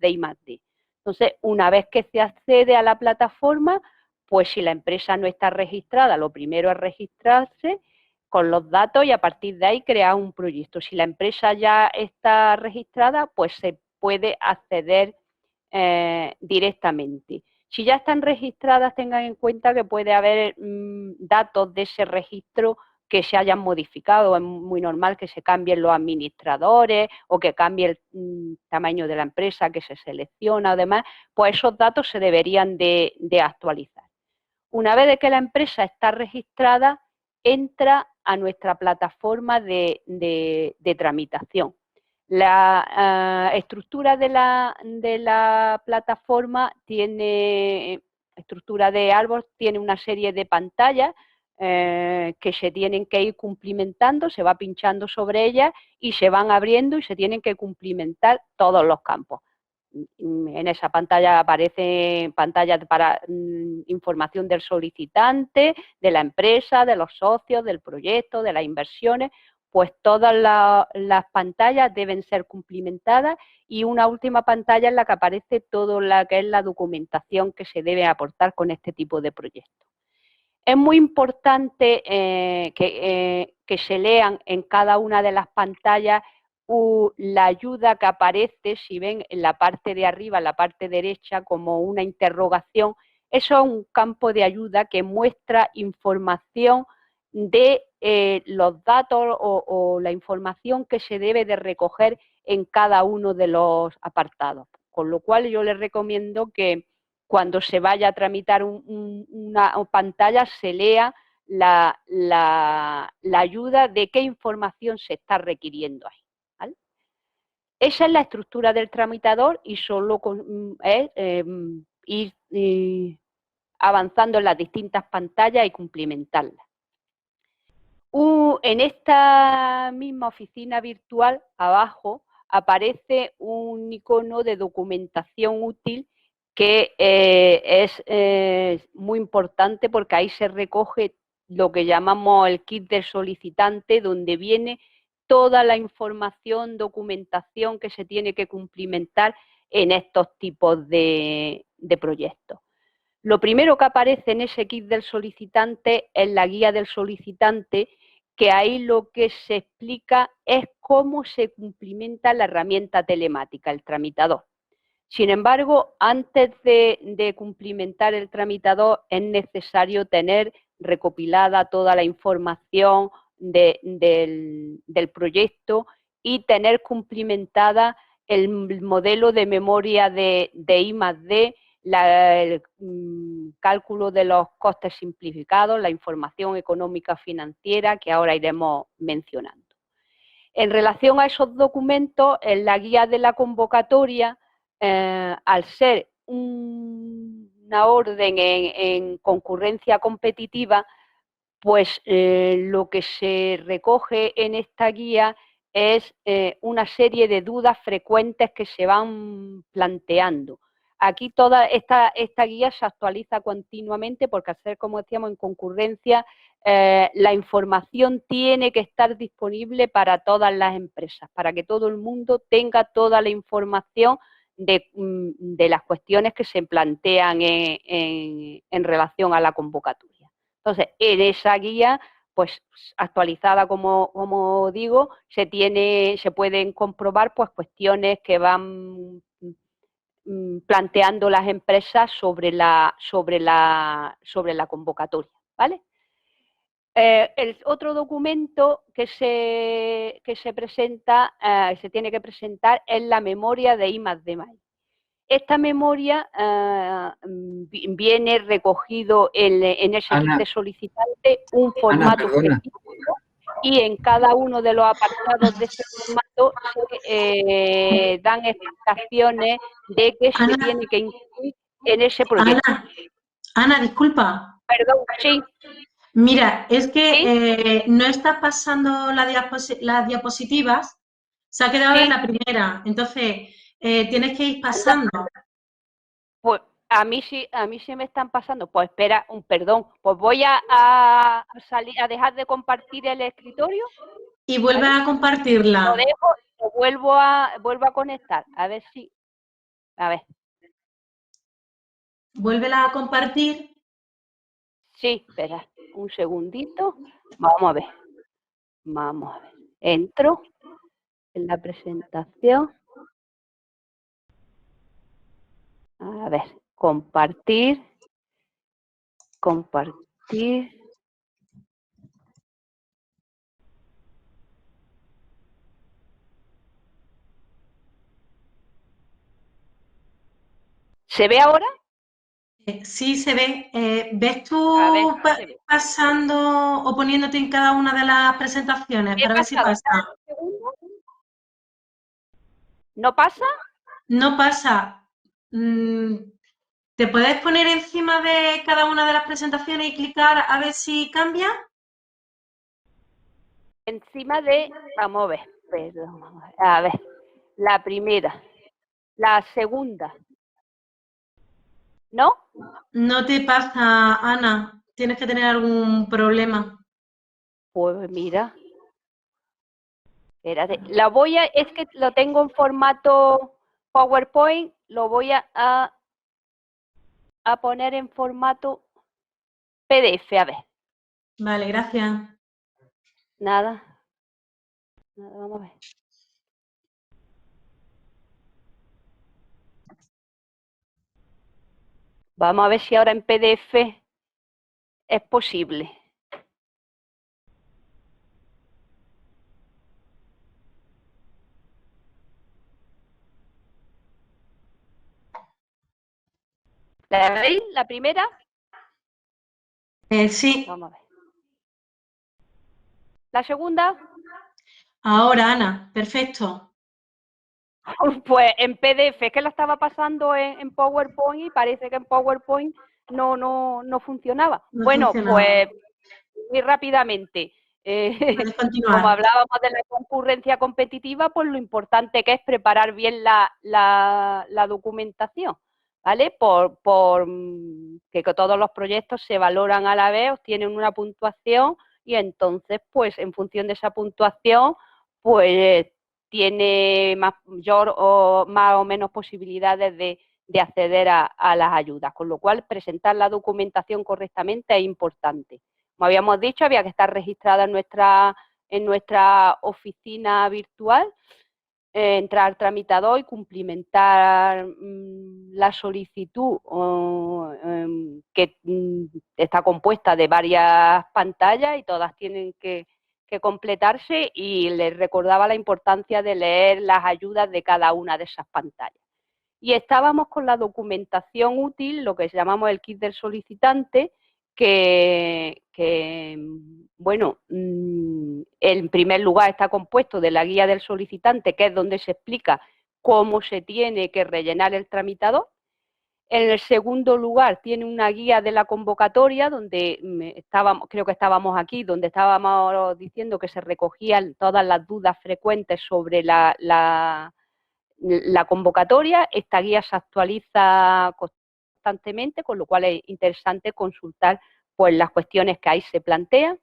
I+D. Entonces, una vez que se accede a la plataforma, pues si la empresa no está registrada, lo primero es registrarse con los datos y a partir de ahí crear un proyecto. Si la empresa ya está registrada, pues se puede acceder directamente. Si ya están registradas, tengan en cuenta que puede haber datos de ese registro que se hayan modificado. Es muy normal que se cambien los administradores o que cambie el tamaño de la empresa que se selecciona o demás, pues esos datos se deberían de actualizar. Una vez de que la empresa está registrada, entra a nuestra plataforma de tramitación. La estructura de la plataforma tiene estructura de árbol, tiene una serie de pantallas que se tienen que ir cumplimentando, se va pinchando sobre ellas y se van abriendo y se tienen que cumplimentar todos los campos. En esa pantalla aparecen pantallas para información del solicitante, de la empresa, de los socios, del proyecto, de las inversiones. Pues todas las pantallas deben ser cumplimentadas y una última pantalla en la que aparece todo lo que es la documentación que se debe aportar con este tipo de proyectos. Es muy importante que se lean en cada una de las pantallas la ayuda que aparece, si ven en la parte de arriba, en la parte derecha, como una interrogación. Eso es un campo de ayuda que muestra información de los datos o la información que se debe de recoger en cada uno de los apartados. Con lo cual yo les recomiendo que cuando se vaya a tramitar una pantalla se lea la ayuda de qué información se está requiriendo ahí. ¿Vale? Esa es la estructura del tramitador y solo es ir avanzando en las distintas pantallas y cumplimentarlas. En esta misma oficina virtual, abajo, aparece un icono de documentación útil que es muy importante porque ahí se recoge lo que llamamos el kit del solicitante, donde viene toda la información, documentación que se tiene que cumplimentar en estos tipos de proyectos. Lo primero que aparece en ese kit del solicitante es la guía del solicitante, que ahí lo que se explica es cómo se cumplimenta la herramienta telemática, el tramitador. Sin embargo, antes de cumplimentar el tramitador es necesario tener recopilada toda la información del proyecto y tener cumplimentada el modelo de memoria de I+D, el cálculo de los costes simplificados, la información económica financiera que ahora iremos mencionando. En relación a esos documentos, en la guía de la convocatoria, al ser una orden en concurrencia competitiva, pues lo que se recoge en esta guía es una serie de dudas frecuentes que se van planteando. Aquí toda esta guía se actualiza continuamente porque, al ser, como decíamos, en concurrencia, la información tiene que estar disponible para todas las empresas, para que todo el mundo tenga toda la información de las cuestiones que se plantean en relación a la convocatoria. Entonces, en esa guía, pues actualizada, como digo, se pueden comprobar pues cuestiones que van planteando las empresas sobre la convocatoria, ¿vale? El otro documento que se presenta, se tiene que presentar, es la memoria de I+D+I. Esta memoria viene recogido en ese kit de solicitante un formato específico, y en cada uno de los apartados de ese formato se dan explicaciones de qué se tiene que incluir en ese proyecto. Ana, disculpa. Perdón, sí. Mira, es que ¿Sí? no estás pasando las diapositivas, se ha quedado ¿Sí? en la primera, entonces tienes que ir pasando. Pues a mí sí me están pasando. Pues espera, perdón, pues voy a salir, a dejar de compartir el escritorio. Y vuelve ¿vale? a compartirla. Lo dejo, lo vuelvo a conectar, a ver si, a ver. Vuélvela a compartir. Sí, espera, un segundito. Vamos a ver. Entro en la presentación. A ver, compartir. ¿Se ve ahora? Sí, se ve. ¿Ves tú A ver si se ve. pasando o poniéndote en cada una de las presentaciones para ver si pasa? ¿No pasa? No pasa. ¿Te puedes poner encima de cada una de las presentaciones y clicar a ver si cambia? Encima de, vamos a ver, perdón, a ver, la primera, la segunda, ¿no? No te pasa, Ana. Tienes que tener algún problema. Pues mira, espérate, es que lo tengo en formato PowerPoint, lo voy a poner en formato PDF, a ver. Vale, gracias. Nada, vamos a ver. Vamos a ver si ahora en PDF es posible. ¿La veis? ¿La primera? Sí. Vamos a ver. ¿La segunda? Ahora, Ana, perfecto. Pues en PDF, es que la estaba pasando en PowerPoint y parece que en PowerPoint no funcionaba. No Bueno, funcionaba. pues muy rápidamente. Puedes Como continuar. hablábamos de la concurrencia competitiva, pues lo importante que es preparar bien la documentación, ¿vale? Que todos los proyectos se valoran a la vez, obtienen una puntuación y entonces, pues en función de esa puntuación, pues tiene mayor o más o menos posibilidades de acceder a las ayudas, con lo cual presentar la documentación correctamente es importante. Como habíamos dicho, había que estar registrada en nuestra oficina virtual, entrar al tramitador y cumplimentar la solicitud que está compuesta de varias pantallas y todas tienen que completarse, y les recordaba la importancia de leer las ayudas de cada una de esas pantallas. Y estábamos con la documentación útil, lo que llamamos el kit del solicitante, que bueno, en primer lugar está compuesto de la guía del solicitante, que es donde se explica cómo se tiene que rellenar el tramitador. En el segundo lugar tiene una guía de la convocatoria, donde creo que estábamos aquí, donde estábamos diciendo que se recogían todas las dudas frecuentes sobre la convocatoria. Esta guía se actualiza constantemente, con lo cual es interesante consultar pues las cuestiones que ahí se plantean.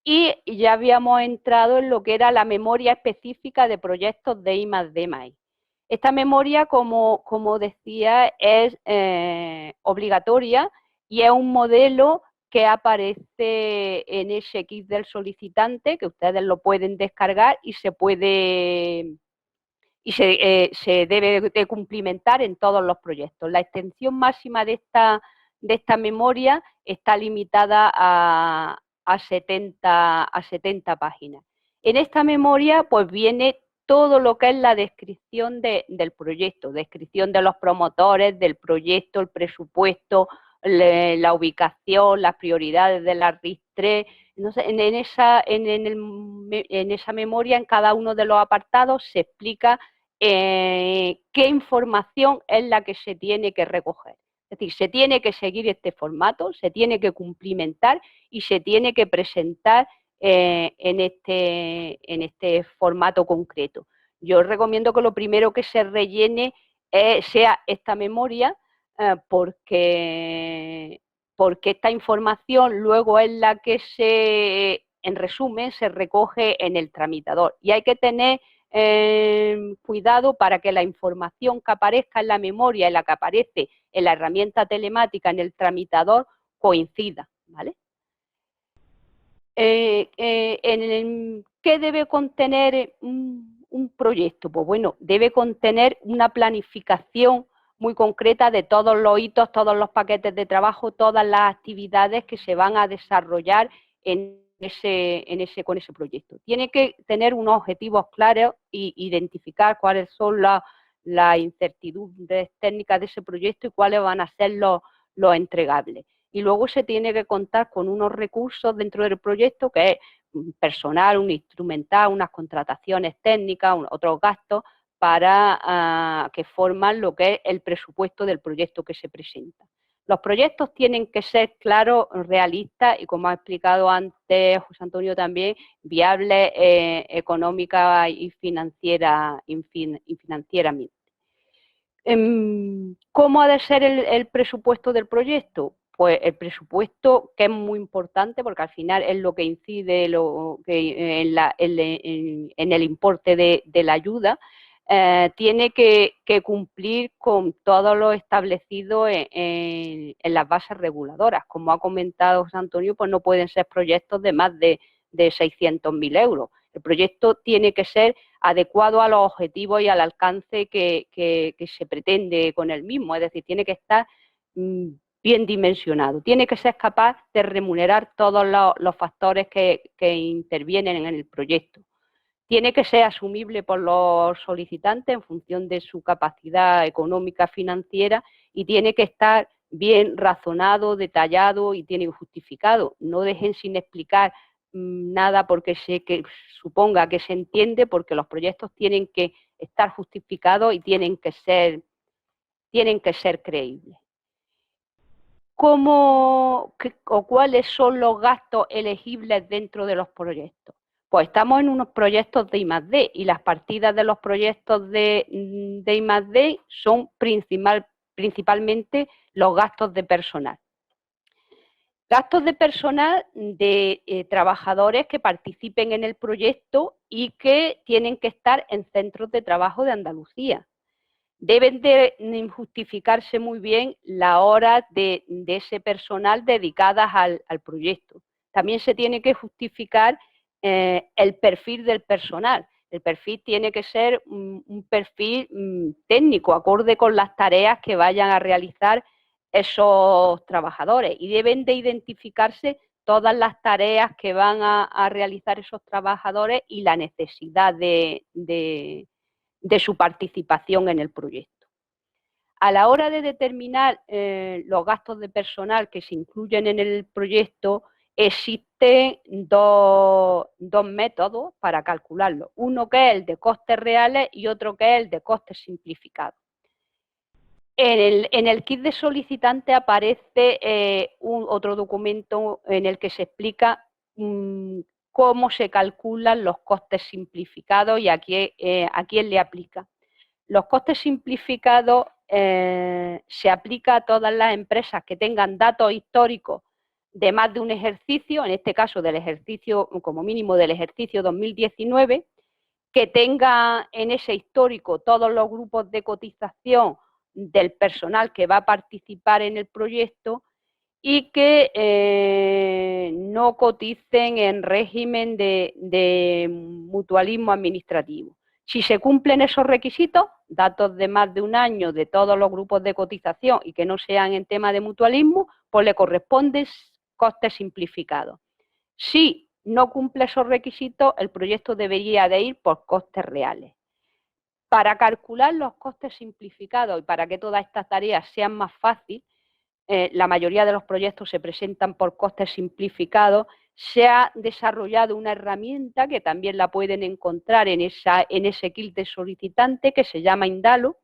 Y ya habíamos entrado en lo que era la memoria específica de proyectos de I+D+I. Esta memoria, como decía, es obligatoria y es un modelo que aparece en ese kit del solicitante, que ustedes lo pueden descargar y se debe de cumplimentar en todos los proyectos. La extensión máxima de esta memoria está limitada a 70 páginas. En esta memoria pues viene todo lo que es la descripción del proyecto, descripción de los promotores, del proyecto, el presupuesto, la ubicación, las prioridades de la RIS3. Entonces, en esa memoria, en cada uno de los apartados, se explica qué información es la que se tiene que recoger. Es decir, se tiene que seguir este formato, se tiene que cumplimentar y se tiene que presentar en este formato concreto. Yo recomiendo que lo primero que se rellene sea esta memoria, porque esta información luego es la que en resumen, se recoge en el tramitador. Y hay que tener cuidado para que la información que aparezca en la memoria y la que aparece en la herramienta telemática en el tramitador coincida, ¿vale? ¿Qué debe contener un proyecto? Pues bueno, debe contener una planificación muy concreta de todos los hitos, todos los paquetes de trabajo, todas las actividades que se van a desarrollar con ese proyecto. Tiene que tener unos objetivos claros e identificar cuáles son las incertidumbres técnicas de ese proyecto y cuáles van a ser los entregables. Y luego se tiene que contar con unos recursos dentro del proyecto, que es personal, un instrumental, unas contrataciones técnicas, otros gastos que forman lo que es el presupuesto del proyecto que se presenta. Los proyectos tienen que ser claros, realistas y, como ha explicado antes José Antonio también, viables económica y financieramente. ¿Cómo ha de ser el presupuesto del proyecto? Pues el presupuesto, que es muy importante porque al final es lo que incide en el importe de la ayuda, tiene que cumplir con todo lo establecido en las bases reguladoras. Como ha comentado José Antonio, pues no pueden ser proyectos de más de 600.000 euros. El proyecto tiene que ser adecuado a los objetivos y al alcance que se pretende con el mismo, es decir, tiene que estar bien dimensionado, tiene que ser capaz de remunerar todos los factores que intervienen en el proyecto. Tiene que ser asumible por los solicitantes en función de su capacidad económica financiera y tiene que estar bien razonado, detallado y tienen justificado. No dejen sin explicar nada porque suponga que se entiende, porque los proyectos tienen que estar justificados y tienen que ser creíbles. ¿Cuáles son los gastos elegibles dentro de los proyectos? Pues estamos en unos proyectos de I+D y las partidas de los proyectos de I+D son principalmente los gastos de personal. Gastos de personal de trabajadores que participen en el proyecto y que tienen que estar en centros de trabajo de Andalucía. Deben de justificarse muy bien las horas de ese personal dedicadas al proyecto. También se tiene que justificar el perfil del personal. El perfil tiene que ser un perfil técnico, acorde con las tareas que vayan a realizar esos trabajadores, y deben de identificarse todas las tareas que van a realizar esos trabajadores y la necesidad de su participación en el proyecto. A la hora de determinar los gastos de personal que se incluyen en el proyecto, existen dos métodos para calcularlo. Uno que es el de costes reales y otro que es el de costes simplificados. En el kit de solicitante aparece otro documento en el que se explica cómo se calculan los costes simplificados y a quién le aplica. Los costes simplificados se aplica a todas las empresas que tengan datos históricos de más de un ejercicio, en este caso del ejercicio, como mínimo del ejercicio 2019, que tenga en ese histórico todos los grupos de cotización del personal que va a participar en el proyecto y que no coticen en régimen de mutualismo administrativo. Si se cumplen esos requisitos, datos de más de un año de todos los grupos de cotización y que no sean en tema de mutualismo, pues le corresponden costes simplificados. Si no cumple esos requisitos, el proyecto debería de ir por costes reales. Para calcular los costes simplificados y para que todas estas tareas sean más fáciles, la mayoría de los proyectos se presentan por costes simplificados. Se ha desarrollado una herramienta que también la pueden encontrar en ese kit de solicitante, que se llama Indalo,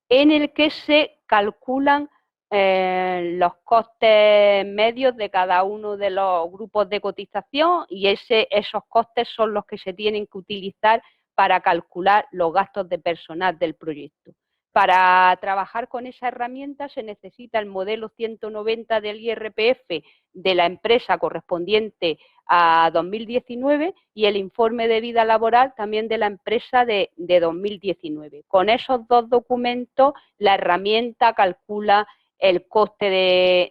en el que se calculan los costes medios de cada uno de los grupos de cotización, y esos costes son los que se tienen que utilizar para calcular los gastos de personal del proyecto. Para trabajar con esa herramienta se necesita el modelo 190 del IRPF de la empresa correspondiente a 2019 y el informe de vida laboral también de la empresa de 2019. Con esos dos documentos, la herramienta calcula el coste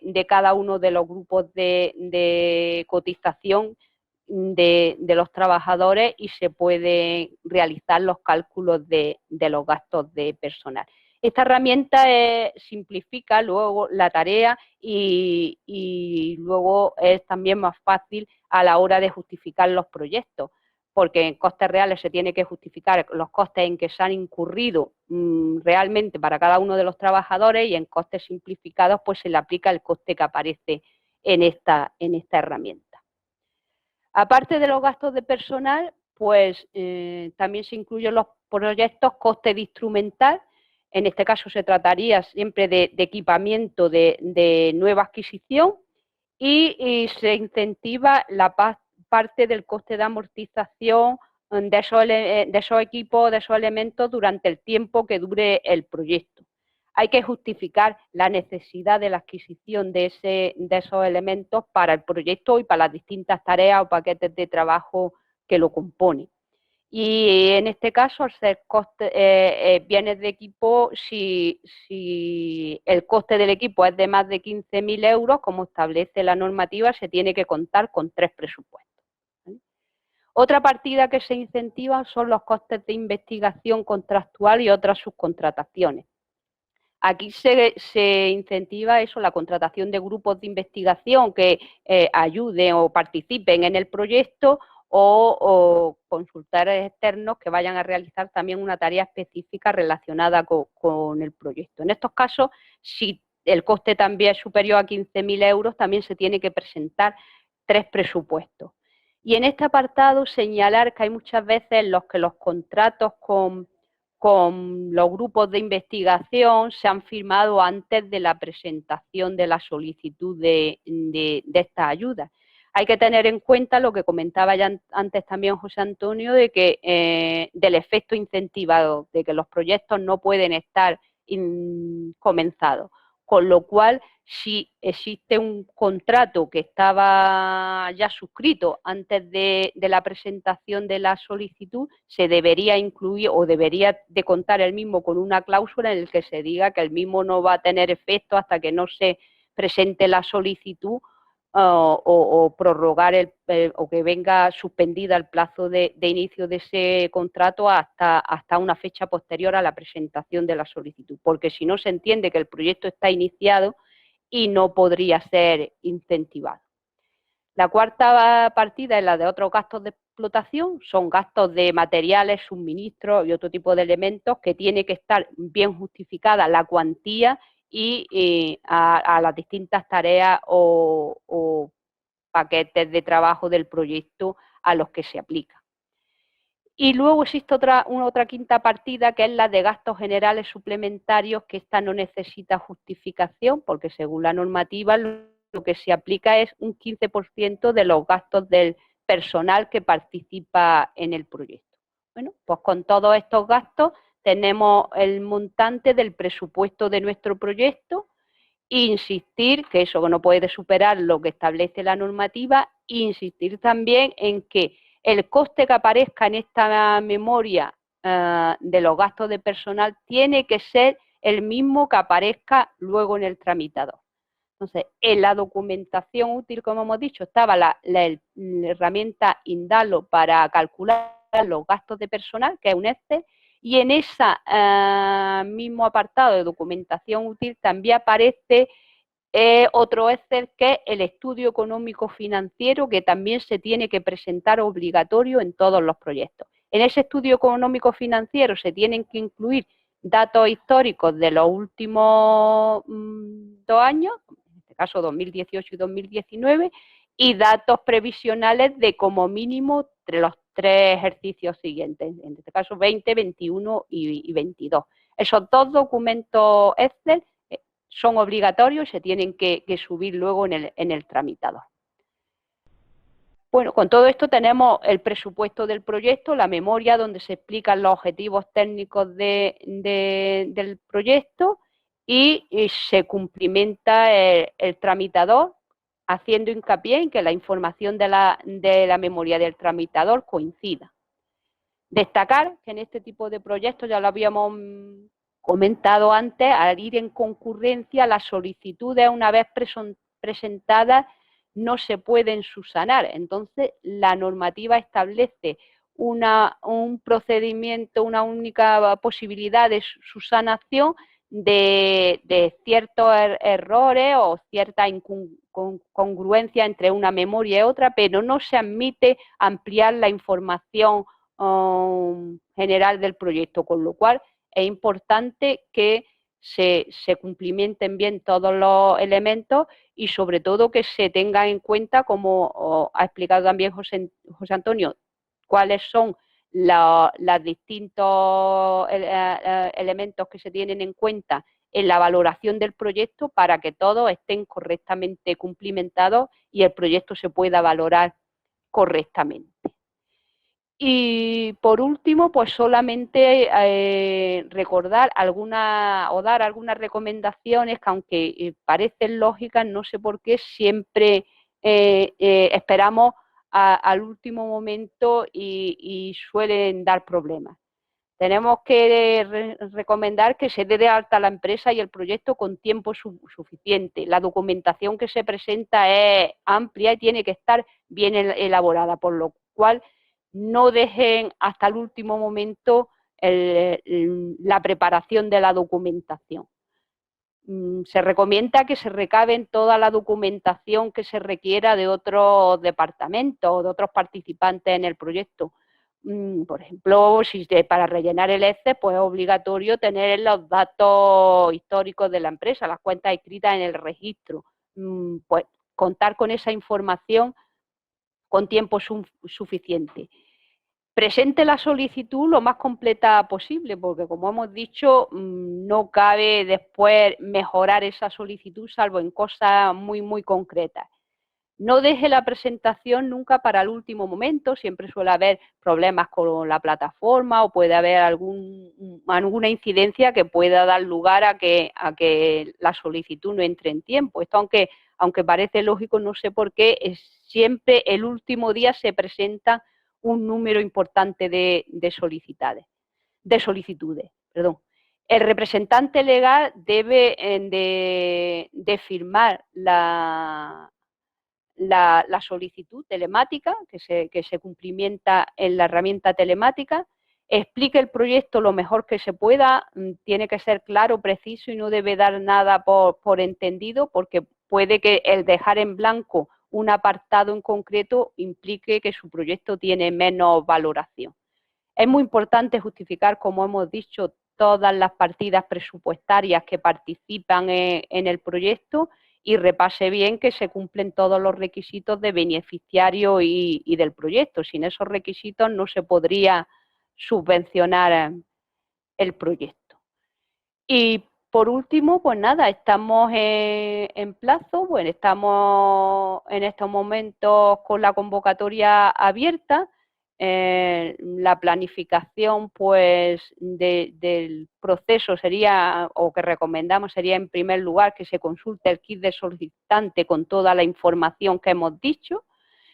de cada uno de los grupos de cotización de los trabajadores y se pueden realizar los cálculos de los gastos de personal. Esta herramienta simplifica luego la tarea y luego es también más fácil a la hora de justificar los proyectos, porque en costes reales se tiene que justificar los costes en que se han incurrido realmente para cada uno de los trabajadores, y en costes simplificados pues se le aplica el coste que aparece en esta herramienta. Aparte de los gastos de personal, pues también se incluyen los proyectos coste de instrumental. En este caso se trataría siempre de equipamiento de nueva adquisición y se incentiva la parte del coste de amortización de esos equipos, de esos elementos durante el tiempo que dure el proyecto. Hay que justificar la necesidad de la adquisición de esos elementos para el proyecto y para las distintas tareas o paquetes de trabajo que lo componen. Y en este caso, al ser bienes de equipo, si el coste del equipo es de más de 15.000 euros, como establece la normativa, se tiene que contar con 3 presupuestos. Otra partida que se incentiva son los costes de investigación contractual y otras subcontrataciones. Aquí se incentiva la contratación de grupos de investigación que ayuden o participen en el proyecto, o consultores externos que vayan a realizar también una tarea específica relacionada con el proyecto. En estos casos, si el coste también es superior a 15.000 euros, también se tiene que presentar 3 presupuestos. Y en este apartado señalar que hay muchas veces en los que los contratos con los grupos de investigación se han firmado antes de la presentación de la solicitud de esta ayuda. Hay que tener en cuenta lo que comentaba ya antes también José Antonio, de que del efecto incentivador, de que los proyectos no pueden estar comenzados. Con lo cual, si existe un contrato que estaba ya suscrito antes de la presentación de la solicitud, se debería incluir o debería de contar el mismo con una cláusula en la que se diga que el mismo no va a tener efecto hasta que no se presente la solicitud o prorrogar o que venga suspendida el plazo de inicio de ese contrato hasta una fecha posterior a la presentación de la solicitud, porque si no se entiende que el proyecto está iniciado y no podría ser incentivado. La cuarta partida es la de otros gastos de explotación, son gastos de materiales, suministros y otro tipo de elementos que tiene que estar bien justificada la cuantía y a las distintas tareas o paquetes de trabajo del proyecto a los que se aplica. Y luego existe otra quinta partida, que es la de gastos generales suplementarios, que esta no necesita justificación, porque según la normativa lo que se aplica es un 15% de los gastos del personal que participa en el proyecto. Bueno, pues con todos estos gastos tenemos el montante del presupuesto de nuestro proyecto. Insistir que eso no puede superar lo que establece la normativa, insistir también en que el coste que aparezca en esta memoria de los gastos de personal tiene que ser el mismo que aparezca luego en el tramitador. Entonces, en la documentación útil, como hemos dicho, estaba la herramienta Indalo para calcular los gastos de personal, que es un Excel, y en ese mismo apartado de documentación útil también aparece otro Excel, que es el estudio económico financiero, que también se tiene que presentar obligatorio en todos los proyectos. En ese estudio económico financiero se tienen que incluir datos históricos de los últimos 2 años, en este caso 2018 y 2019, y datos previsionales de como mínimo entre los 3 ejercicios siguientes, en este caso 20, 21 y 22. Esos 2 documentos Excel son obligatorios y se tienen que subir luego en el tramitador. Bueno, con todo esto tenemos el presupuesto del proyecto, la memoria donde se explican los objetivos técnicos del proyecto y se cumplimenta el tramitador, haciendo hincapié en que la información de la memoria del tramitador coincida. Destacar que en este tipo de proyectos, ya lo habíamos comentado antes, al ir en concurrencia, las solicitudes una vez presentadas no se pueden subsanar. Entonces, la normativa establece un procedimiento, una única posibilidad de subsanación de ciertos errores o cierta incongruencia entre una memoria y otra, pero no se admite ampliar la información general del proyecto, con lo cual es importante que se cumplimenten bien todos los elementos y sobre todo que se tenga en cuenta, como ha explicado también José Antonio, cuáles son los distintos elementos que se tienen en cuenta en la valoración del proyecto para que todos estén correctamente cumplimentados y el proyecto se pueda valorar correctamente. Y por último, pues solamente recordar dar algunas recomendaciones que, aunque parecen lógicas, no sé por qué siempre esperamos al último momento y suelen dar problemas. Tenemos que recomendar que se dé de alta la empresa y el proyecto con tiempo suficiente. La documentación que se presenta es amplia y tiene que estar bien elaborada, por lo cual no dejen hasta el último momento la preparación de la documentación. Se recomienda que se recaben toda la documentación que se requiera de otros departamentos o de otros participantes en el proyecto. por ejemplo, si para rellenar el Excel, pues es obligatorio tener los datos históricos de la empresa, las cuentas escritas en el registro. Pues contar con esa información con tiempo suficiente. Presente la solicitud lo más completa posible, porque como hemos dicho, no cabe después mejorar esa solicitud, salvo en cosas muy, muy concretas. No deje la presentación nunca para el último momento, siempre suele haber problemas con la plataforma o puede haber alguna incidencia que pueda dar lugar a que la solicitud no entre en tiempo. Esto, aunque parece lógico, no sé por qué, siempre el último día se presenta un número importante de solicitudes. El representante legal debe de firmar la solicitud telemática que se cumplimenta en la herramienta telemática, explique el proyecto lo mejor que se pueda, tiene que ser claro, preciso y no debe dar nada por entendido, porque puede que el dejar en blanco un apartado en concreto implique que su proyecto tiene menos valoración. Es muy importante justificar, como hemos dicho, todas las partidas presupuestarias que participan en el proyecto y repase bien que se cumplen todos los requisitos de beneficiario y del proyecto. Sin esos requisitos no se podría subvencionar el proyecto. Y por último, pues nada, estamos en plazo, bueno, estamos en estos momentos con la convocatoria abierta. La planificación pues del proceso sería, o que recomendamos sería en primer lugar que se consulte el kit de solicitante con toda la información que hemos dicho.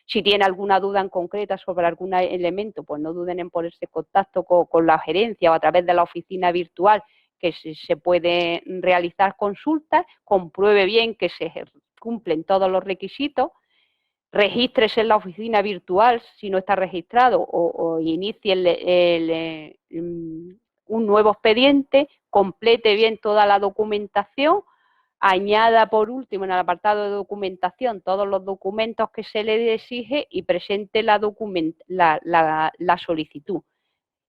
Si tiene alguna duda en concreta sobre algún elemento, pues no duden en ponerse en contacto con la gerencia o a través de la oficina virtual, que se puede realizar consultas, compruebe bien que se cumplen todos los requisitos. Regístrese en la oficina virtual si no está registrado o inicie un nuevo expediente, complete bien toda la documentación, añada por último en el apartado de documentación todos los documentos que se le exige y presente la solicitud.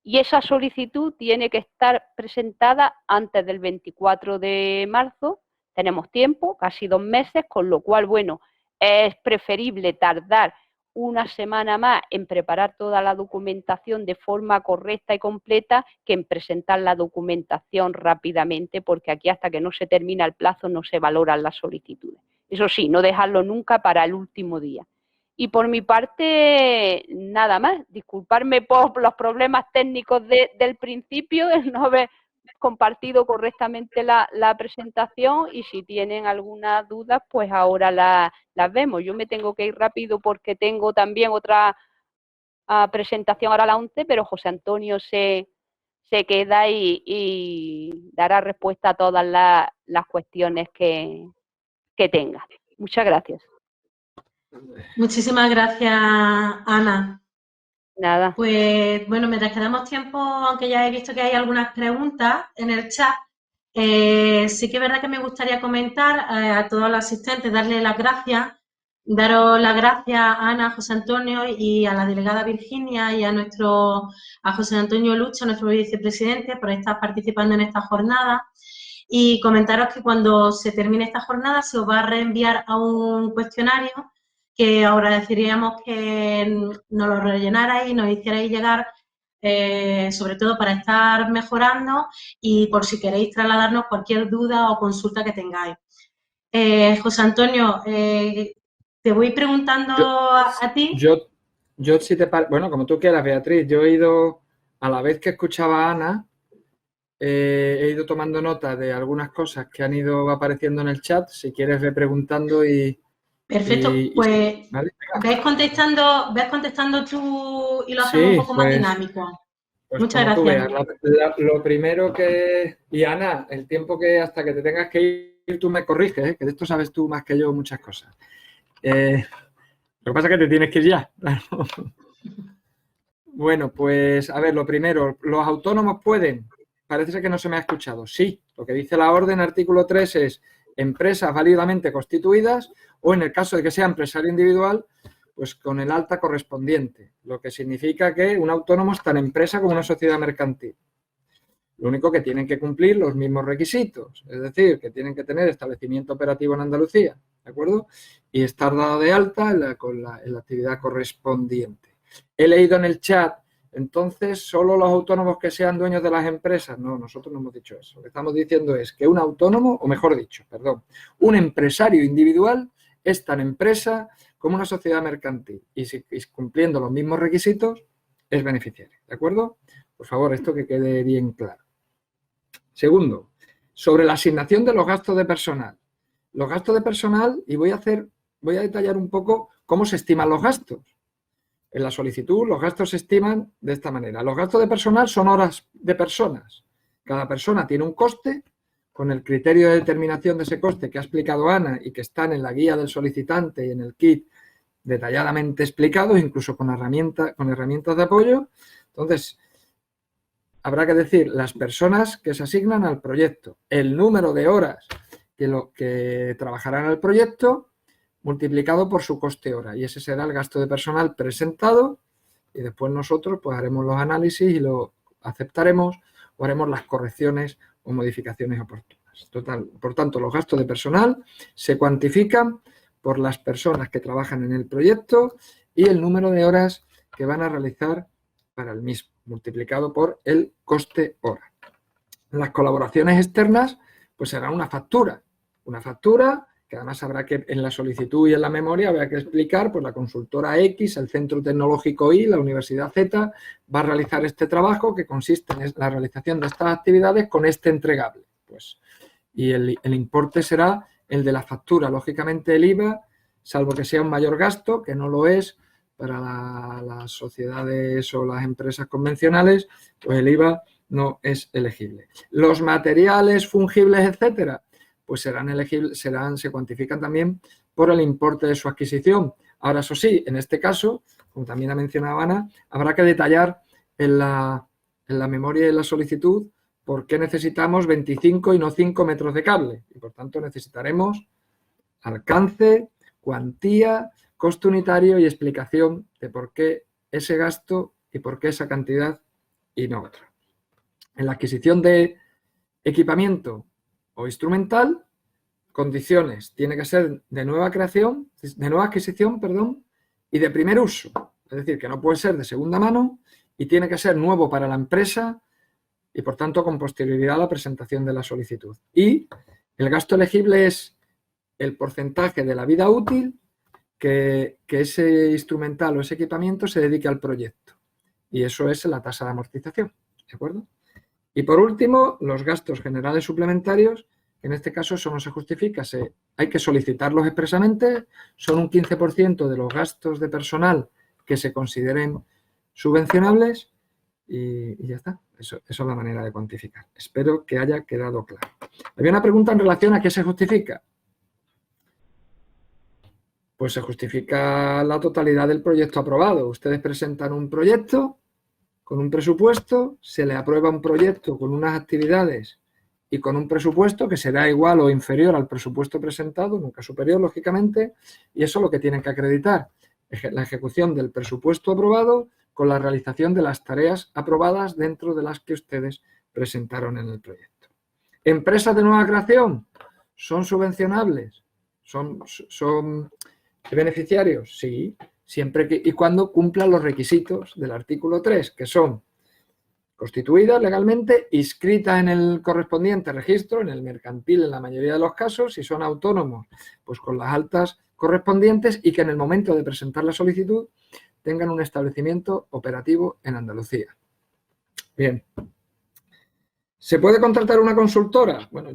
Y esa solicitud tiene que estar presentada antes del 24 de marzo, tenemos tiempo, casi 2 meses, con lo cual, bueno, es preferible tardar una semana más en preparar toda la documentación de forma correcta y completa que en presentar la documentación rápidamente, porque aquí hasta que no se termina el plazo no se valoran las solicitudes. Eso sí, no dejarlo nunca para el último día. Y por mi parte, nada más. Disculparme por los problemas técnicos del principio, el no haber compartido correctamente la presentación, y si tienen alguna duda, pues ahora las vemos. Yo me tengo que ir rápido porque tengo también otra presentación ahora a las 11, pero José Antonio se queda y dará respuesta a todas las cuestiones que tenga. Muchas gracias. Muchísimas gracias, Ana. Nada. Pues bueno, mientras quedamos tiempo, aunque ya he visto que hay algunas preguntas en el chat, sí que es verdad que me gustaría comentar a todos los asistentes, darles las gracias, daros las gracias a Ana, a José Antonio y a la delegada Virginia y a José Antonio Lucho, nuestro vicepresidente, por estar participando en esta jornada. Y comentaros que cuando se termine esta jornada se os va a reenviar a un cuestionario que agradeceríamos que nos lo rellenarais y nos hicierais llegar, sobre todo para estar mejorando y por si queréis trasladarnos cualquier duda o consulta que tengáis. José Antonio, te voy preguntando a ti. Yo si te parece, bueno, como tú quieras, Beatriz, yo he ido, a la vez que escuchaba a Ana, he ido tomando nota de algunas cosas que han ido apareciendo en el chat, si quieres ve preguntando y... Perfecto, pues ¿vale? ves contestando tú y lo hacemos un poco más dinámico. Pues muchas gracias. Tú veas, lo primero que... Y Ana, el tiempo que hasta que te tengas que ir tú me corriges, ¿eh? Que de esto sabes tú más que yo muchas cosas. Lo que pasa es que te tienes que ir ya. Bueno, pues a ver, lo primero, ¿los autónomos pueden? Parece ser que no se me ha escuchado. Sí, lo que dice la orden, artículo 3, es empresas válidamente constituidas o en el caso de que sea empresario individual, pues con el alta correspondiente, lo que significa que un autónomo es tan empresa como una sociedad mercantil. Lo único que tienen que cumplir los mismos requisitos, es decir, que tienen que tener establecimiento operativo en Andalucía, ¿de acuerdo? Y estar dado de alta en la actividad correspondiente. He leído en el chat, entonces, ¿solo los autónomos que sean dueños de las empresas? No, nosotros no hemos dicho eso. Lo que estamos diciendo es que un autónomo, o mejor dicho, perdón, un empresario individual es tan empresa como una sociedad mercantil y si cumpliendo los mismos requisitos es beneficiario, ¿de acuerdo? Por favor, esto que quede bien claro. Segundo, sobre la asignación de los gastos de personal. Los gastos de personal, y voy a detallar un poco cómo se estiman los gastos. En la solicitud los gastos se estiman de esta manera. Los gastos de personal son horas de personas. Cada persona tiene un coste con el criterio de determinación de ese coste que ha explicado Ana y que están en la guía del solicitante y en el kit detalladamente explicados, incluso con herramientas de apoyo. Entonces, habrá que decir las personas que se asignan al proyecto, el número de horas que trabajarán en el proyecto multiplicado por su coste hora. Y ese será el gasto de personal presentado y después nosotros pues haremos los análisis y lo aceptaremos o haremos las correcciones o modificaciones oportunas. Por tanto, los gastos de personal se cuantifican por las personas que trabajan en el proyecto y el número de horas que van a realizar para el mismo, multiplicado por el coste hora. Las colaboraciones externas pues será una factura que además habrá que, en la solicitud y en la memoria, habrá que explicar, pues la consultora X, el centro tecnológico Y, la universidad Z, va a realizar este trabajo que consiste en la realización de estas actividades con este entregable. Pues, y el importe será el de la factura. Lógicamente el IVA, salvo que sea un mayor gasto, que no lo es para las sociedades o las empresas convencionales, pues el IVA no es elegible. Los materiales fungibles, etcétera, pues serán elegibles, se cuantifican también por el importe de su adquisición. Ahora, eso sí, en este caso, como también ha mencionado Ana, habrá que detallar en la memoria y en la solicitud por qué necesitamos 25 y no 5 metros de cable. Y por tanto necesitaremos alcance, cuantía, coste unitario y explicación de por qué ese gasto y por qué esa cantidad y no otra. En la adquisición de equipamiento o instrumental, condiciones, tiene que ser de nueva adquisición, y de primer uso. Es decir, que no puede ser de segunda mano y tiene que ser nuevo para la empresa y, por tanto, con posterioridad a la presentación de la solicitud. Y el gasto elegible es el porcentaje de la vida útil que ese instrumental o ese equipamiento se dedique al proyecto. Y eso es la tasa de amortización, ¿de acuerdo? Y por último, los gastos generales suplementarios, que en este caso eso no se justifica, hay que solicitarlos expresamente, son un 15% de los gastos de personal que se consideren subvencionables y ya está. Eso es la manera de cuantificar. Espero que haya quedado claro. Había una pregunta en relación a qué se justifica. Pues se justifica la totalidad del proyecto aprobado. Ustedes presentan un proyecto con un presupuesto, se le aprueba un proyecto con unas actividades y con un presupuesto que será igual o inferior al presupuesto presentado, nunca superior, lógicamente, y eso es lo que tienen que acreditar, la ejecución del presupuesto aprobado con la realización de las tareas aprobadas dentro de las que ustedes presentaron en el proyecto. ¿Empresas de nueva creación? ¿Son subvencionables? ¿Son beneficiarios? Sí, siempre y cuando cumplan los requisitos del artículo 3, que son constituidas legalmente, inscritas en el correspondiente registro, en el mercantil en la mayoría de los casos, si son autónomos, pues con las altas correspondientes y que en el momento de presentar la solicitud tengan un establecimiento operativo en Andalucía. Bien. ¿Se puede contratar una consultora? Bueno,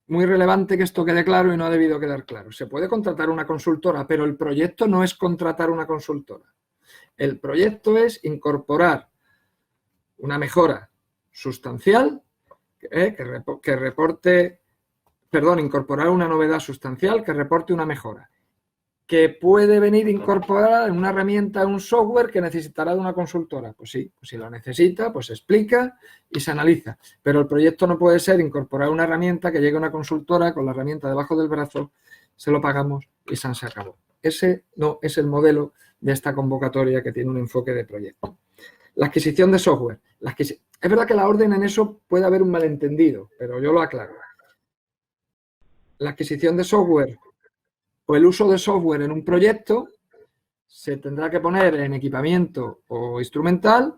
muy relevante que esto quede claro y no ha debido quedar claro. Se puede contratar una consultora, pero el proyecto no es contratar una consultora. El proyecto es incorporar una mejora sustancial incorporar una novedad sustancial que reporte una mejora, que puede venir incorporada en una herramienta, un software que necesitará de una consultora. Pues sí, pues si lo necesita, pues se explica y se analiza. Pero el proyecto no puede ser incorporar una herramienta que llegue a una consultora con la herramienta debajo del brazo se lo pagamos y se acabó. Ese no es el modelo de esta convocatoria que tiene un enfoque de proyecto. La adquisición de software. Es verdad que la orden en eso puede haber un malentendido, pero yo lo aclaro. La adquisición de software o el uso de software en un proyecto se tendrá que poner en equipamiento o instrumental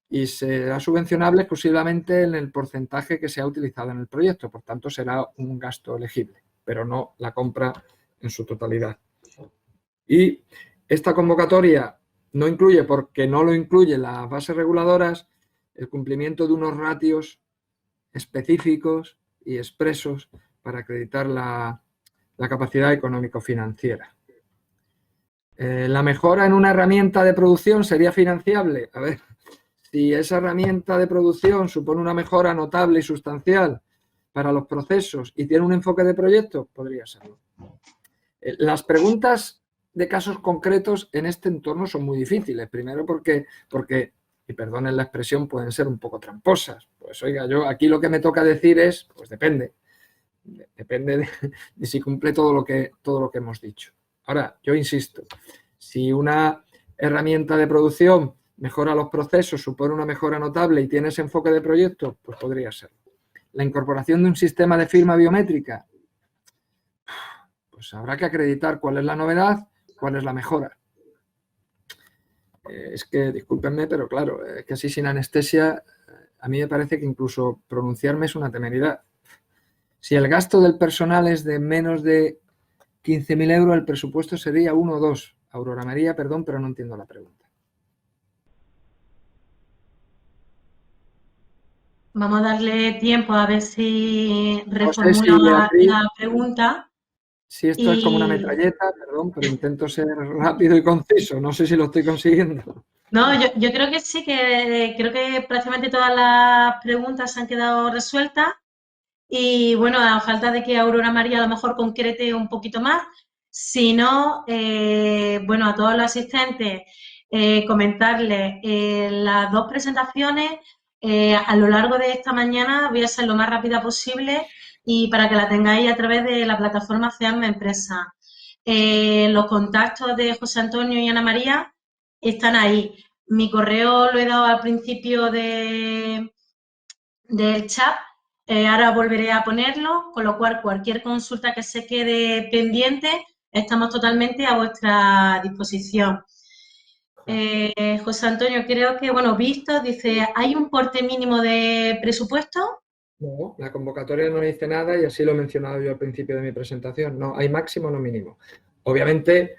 y será subvencionable exclusivamente en el porcentaje que se ha utilizado en el proyecto. Por tanto, será un gasto elegible, pero no la compra en su totalidad. Y esta convocatoria no incluye, porque no lo incluyen las bases reguladoras, el cumplimiento de unos ratios específicos y expresos para acreditar la capacidad económico-financiera. La mejora en una herramienta de producción sería financiable. A ver, si esa herramienta de producción supone una mejora notable y sustancial para los procesos y tiene un enfoque de proyecto, podría serlo. Las preguntas de casos concretos en este entorno son muy difíciles. Primero porque, y perdonen la expresión, pueden ser un poco tramposas. Pues oiga, yo aquí lo que me toca decir es, pues depende. Depende de si cumple todo lo que hemos dicho. Ahora, yo insisto, si una herramienta de producción mejora los procesos, supone una mejora notable y tiene ese enfoque de proyecto, pues podría serlo. La incorporación de un sistema de firma biométrica, pues habrá que acreditar cuál es la novedad, cuál es la mejora. Es que, discúlpenme, pero claro, es que así sin anestesia, a mí me parece que incluso pronunciarme es una temeridad. Si el gasto del personal es de menos de 15.000 euros, el presupuesto sería 1 o 2. Aurora María, perdón, pero no entiendo la pregunta. Vamos a darle tiempo a ver si reformula No sé si, Beatriz, la pregunta. Si esto es como una metralleta, perdón, pero intento ser rápido y conciso. No sé si lo estoy consiguiendo. No, yo creo que sí, que creo que prácticamente todas las preguntas han quedado resueltas. Y bueno, a falta de que Aurora María a lo mejor concrete un poquito más. Si no, bueno, a todos los asistentes comentarles las dos presentaciones a lo largo de esta mañana. Voy a ser lo más rápida posible y para que la tengáis a través de la plataforma CEAMME Empresa. Los contactos de José Antonio y Ana María están ahí. Mi correo lo he dado al principio del chat. Ahora volveré a ponerlo, con lo cual cualquier consulta que se quede pendiente, estamos totalmente a vuestra disposición. José Antonio, creo que, bueno, visto, dice, ¿hay un porte mínimo de presupuesto? No, la convocatoria no dice nada y así lo he mencionado yo al principio de mi presentación. No, hay máximo, no mínimo. Obviamente,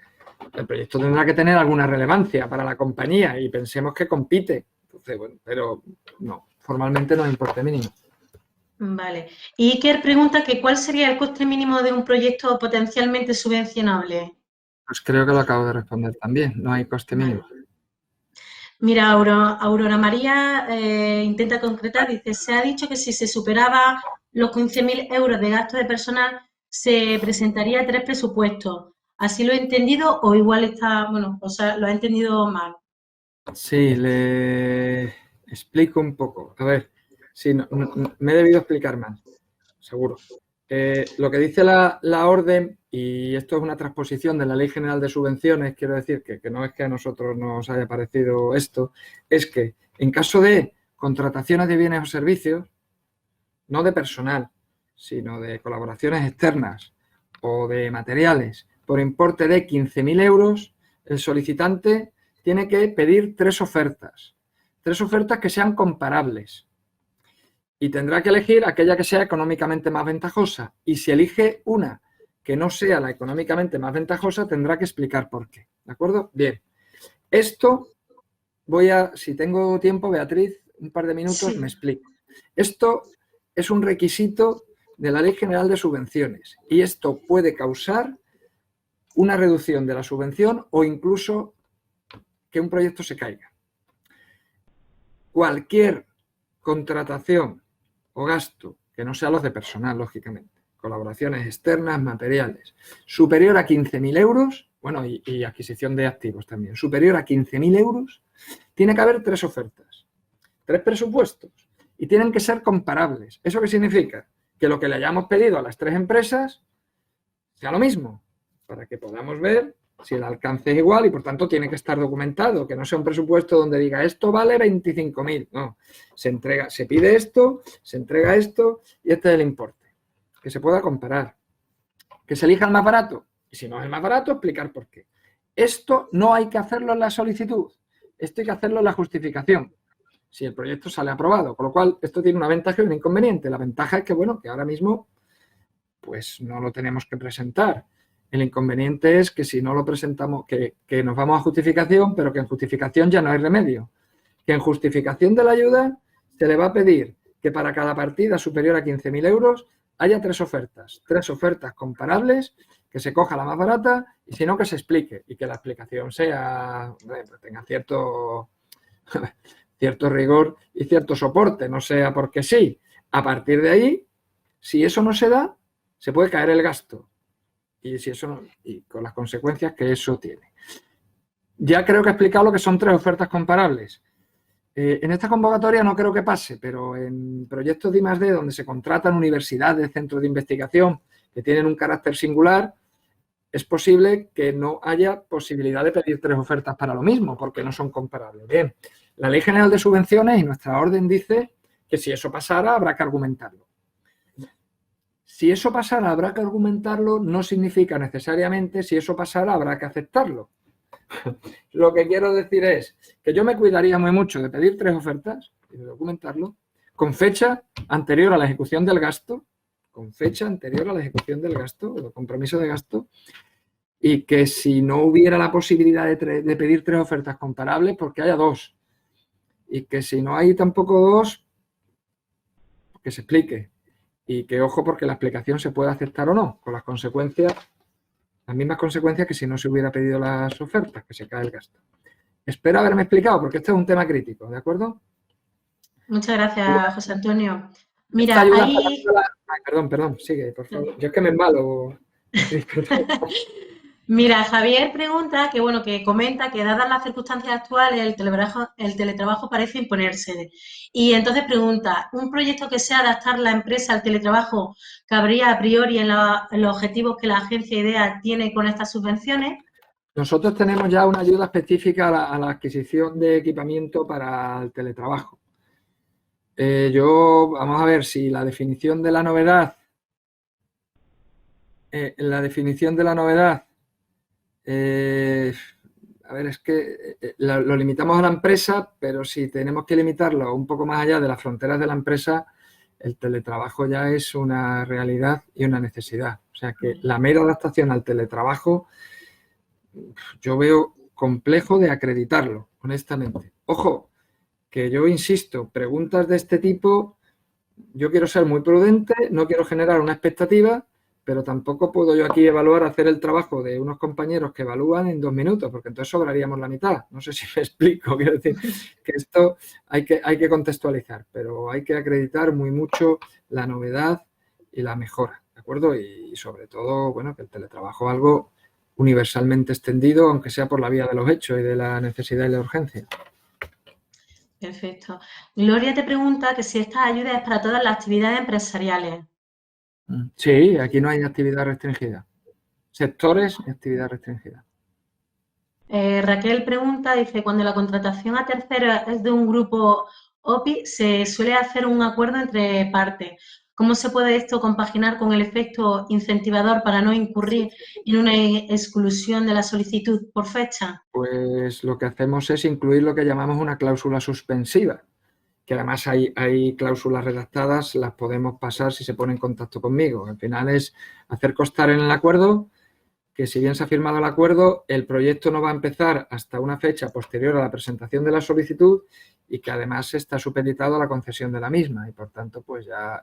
el proyecto tendrá que tener alguna relevancia para la compañía y pensemos que compite. Entonces, bueno, pero no, formalmente no hay importe mínimo. Vale. Y Iker pregunta que ¿cuál sería el coste mínimo de un proyecto potencialmente subvencionable? Pues creo que lo acabo de responder también. No hay coste mínimo. Mira, Aurora María intenta concretar, dice, se ha dicho que si se superaba los 15.000 euros de gasto de personal, se presentaría 3 presupuestos. ¿Así lo he entendido o igual está, bueno, o sea, lo ha entendido mal? Sí, le explico un poco. A ver, sí, me he debido explicar mal, seguro. Lo que dice la orden, y esto es una transposición de la Ley General de Subvenciones, quiero decir que no es que a nosotros nos haya parecido esto, es que en caso de contrataciones de bienes o servicios, no de personal, sino de colaboraciones externas o de materiales, por importe de 15.000 euros, el solicitante tiene que pedir 3 ofertas. 3 ofertas que sean comparables. Y tendrá que elegir aquella que sea económicamente más ventajosa. Y si elige una que no sea la económicamente más ventajosa, tendrá que explicar por qué. ¿De acuerdo? Bien. Esto si tengo tiempo, Beatriz, un par de minutos, sí, me explico. Esto es un requisito de la Ley General de Subvenciones y esto puede causar una reducción de la subvención o incluso que un proyecto se caiga. Cualquier contratación o gasto, que no sea los de personal, lógicamente, colaboraciones externas, materiales, superior a 15.000 euros, bueno, y adquisición de activos también, superior a 15.000 euros, tiene que haber 3 ofertas, 3 presupuestos, y tienen que ser comparables. ¿Eso qué significa? Que lo que le hayamos pedido a las 3 empresas sea lo mismo, para que podamos ver si el alcance es igual y, por tanto, tiene que estar documentado, que no sea un presupuesto donde diga esto vale 25.000. No, se pide esto, se entrega esto y este es el importe. Que se pueda comparar. Que se elija el más barato. Y si no es el más barato, explicar por qué. Esto no hay que hacerlo en la solicitud. Esto hay que hacerlo en la justificación, si el proyecto sale aprobado. Con lo cual, esto tiene una ventaja y un inconveniente. La ventaja es que, bueno, que ahora mismo pues no lo tenemos que presentar. El inconveniente es que si no lo presentamos, que nos vamos a justificación, pero que en justificación ya no hay remedio. Que en justificación de la ayuda se le va a pedir que para cada partida superior a 15.000 euros haya 3 ofertas. 3 ofertas comparables, que se coja la más barata y si no que se explique. Y que la explicación sea, pues tenga cierto rigor y cierto soporte, no sea porque sí. A partir de ahí, si eso no se da, se puede caer el gasto. Y si eso no, y con las consecuencias que eso tiene. Ya creo que he explicado lo que son 3 ofertas comparables. En esta convocatoria no creo que pase, pero en proyectos de I+D donde se contratan universidades, centros de investigación que tienen un carácter singular, es posible que no haya posibilidad de pedir 3 ofertas para lo mismo, porque no son comparables. Bien, la Ley General de Subvenciones y nuestra orden dice que si eso pasara habrá que argumentarlo. Si eso pasara, habrá que argumentarlo, no significa necesariamente si eso pasara, habrá que aceptarlo. Lo que quiero decir es que yo me cuidaría muy mucho de pedir 3 ofertas y de documentarlo con fecha anterior a la ejecución del gasto, o compromiso de gasto, y que si no hubiera la posibilidad de pedir 3 ofertas comparables, porque haya 2. Y que si no hay tampoco 2, que se explique. Y que, ojo, porque la explicación se puede aceptar o no, con las consecuencias, las mismas consecuencias que si no se hubiera pedido las ofertas, que se cae el gasto. Espero haberme explicado, porque este es un tema crítico, ¿de acuerdo? Muchas gracias, José Antonio. Mira, ahí... Ay, perdón, sigue, por favor. Yo es que me embalo. Mira, Javier pregunta que, bueno, que comenta que dadas las circunstancias actuales el teletrabajo parece imponerse. Y entonces pregunta, ¿un proyecto que sea adaptar la empresa al teletrabajo cabría a priori en los objetivos que la agencia IDEA tiene con estas subvenciones? Nosotros tenemos ya una ayuda específica a la adquisición de equipamiento para el teletrabajo. Vamos a ver si la definición de la novedad, a ver, es que lo limitamos a la empresa, pero si tenemos que limitarlo un poco más allá de las fronteras de la empresa, el teletrabajo ya es una realidad y una necesidad. O sea que la mera adaptación al teletrabajo yo veo complejo de acreditarlo, honestamente. Ojo, que yo insisto, preguntas de este tipo, yo quiero ser muy prudente, no quiero generar una expectativa, pero tampoco puedo yo aquí hacer el trabajo de unos compañeros que evalúan en 2 minutos, porque entonces sobraríamos la mitad. No sé si me explico, quiero decir que esto hay que contextualizar, pero hay que acreditar muy mucho la novedad y la mejora, ¿de acuerdo? Y sobre todo, bueno, que el teletrabajo es algo universalmente extendido, aunque sea por la vía de los hechos y de la necesidad y la urgencia. Perfecto. Gloria te pregunta que si esta ayuda es para todas las actividades empresariales. Sí, aquí no hay actividad restringida. Sectores y actividad restringida. Raquel pregunta, dice, cuando la contratación a terceros es de un grupo OPI, se suele hacer un acuerdo entre partes. ¿Cómo se puede esto compaginar con el efecto incentivador para no incurrir en una exclusión de la solicitud por fecha? Pues lo que hacemos es incluir lo que llamamos una cláusula suspensiva, que además hay cláusulas redactadas, las podemos pasar si se pone en contacto conmigo. Al final es hacer constar en el acuerdo que si bien se ha firmado el acuerdo, el proyecto no va a empezar hasta una fecha posterior a la presentación de la solicitud y que además está supeditado a la concesión de la misma y, por tanto, pues ya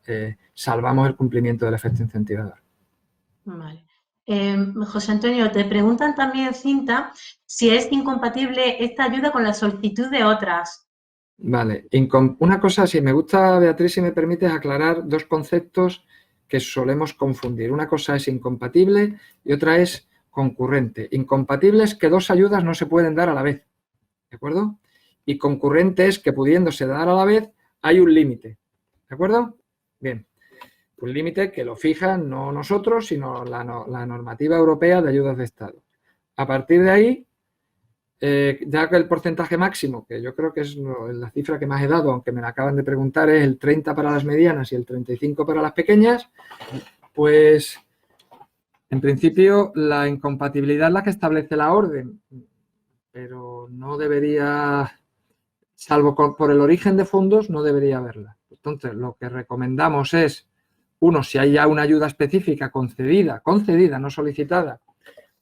salvamos el cumplimiento del efecto incentivador. Vale. José Antonio, te preguntan también, Cinta, si es incompatible esta ayuda con la solicitud de otras. Vale. Una cosa, si me gusta, Beatriz, si me permites aclarar 2 conceptos que solemos confundir. Una cosa es incompatible y otra es concurrente. Incompatible es que 2 ayudas no se pueden dar a la vez, ¿de acuerdo? Y concurrente es que pudiéndose dar a la vez hay un límite, ¿de acuerdo? Bien, Un límite que lo fija no nosotros, sino la normativa europea de ayudas de Estado. A partir de ahí, ya que el porcentaje máximo, que yo creo que es la cifra que más he dado, aunque me la acaban de preguntar, es el 30 para las medianas y el 35 para las pequeñas, pues en principio la incompatibilidad es la que establece la orden, pero no debería, salvo por el origen de fondos, no debería haberla. Entonces, lo que recomendamos es, uno, si hay ya una ayuda específica concedida, no solicitada,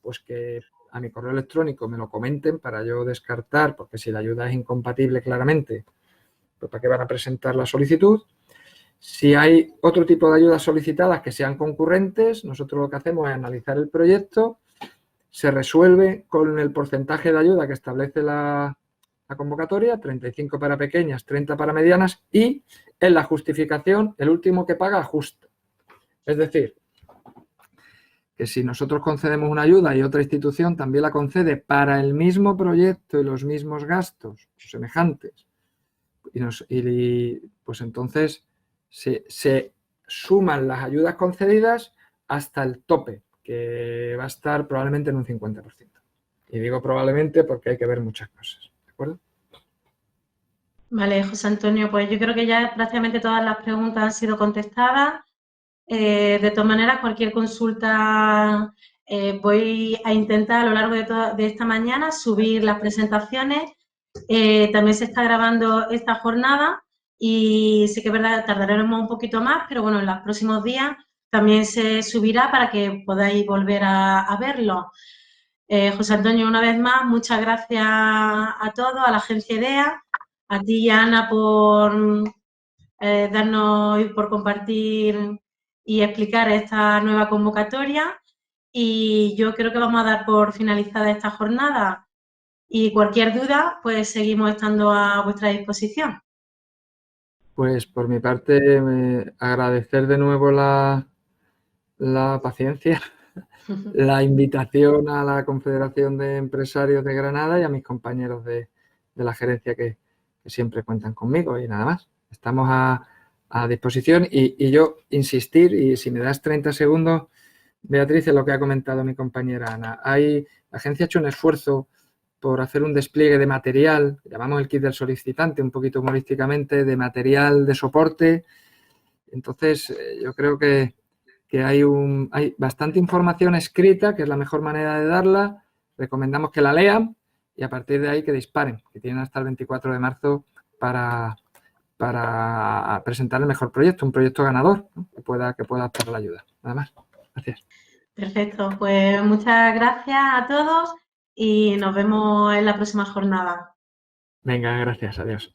pues que a mi correo electrónico me lo comenten para yo descartar, porque si la ayuda es incompatible claramente, pues ¿para qué van a presentar la solicitud? Si hay otro tipo de ayudas solicitadas que sean concurrentes, nosotros lo que hacemos es analizar el proyecto, se resuelve con el porcentaje de ayuda que establece la convocatoria, 35 para pequeñas, 30 para medianas, y en la justificación el último que paga ajusta. Es decir, que si nosotros concedemos una ayuda y otra institución también la concede para el mismo proyecto y los mismos gastos semejantes, pues entonces se suman las ayudas concedidas hasta el tope, que va a estar probablemente en un 50%. Y digo probablemente porque hay que ver muchas cosas, ¿de acuerdo? Vale, José Antonio, pues yo creo que ya prácticamente todas las preguntas han sido contestadas. De todas maneras, cualquier consulta voy a intentar a lo largo de esta mañana subir las presentaciones. También se está grabando esta jornada y sí que es verdad, tardaremos un poquito más, pero bueno, en los próximos días también se subirá para que podáis volver a verlo. José Antonio, una vez más, muchas gracias a todos, a la agencia IDEA, a ti y a Ana por darnos y por compartir y explicar esta nueva convocatoria. Y yo creo que vamos a dar por finalizada esta jornada. Y cualquier duda, pues seguimos estando a vuestra disposición. Pues por mi parte, agradecer de nuevo la paciencia, la invitación a la Confederación de Empresarios de Granada y a mis compañeros de la gerencia que siempre cuentan conmigo y nada más. Estamos a disposición y yo insistir, y si me das 30 segundos, Beatriz, en lo que ha comentado mi compañera Ana. La agencia ha hecho un esfuerzo por hacer un despliegue de material, llamamos el kit del solicitante, un poquito humorísticamente, de material de soporte. Entonces, yo creo que hay bastante información escrita, que es la mejor manera de darla. Recomendamos que la lean y a partir de ahí que disparen, que tienen hasta el 24 de marzo para presentar el mejor proyecto, un proyecto ganador, ¿no? que pueda optar la ayuda. Nada más. Gracias. Perfecto, pues muchas gracias a todos y nos vemos en la próxima jornada. Venga, gracias. Adiós.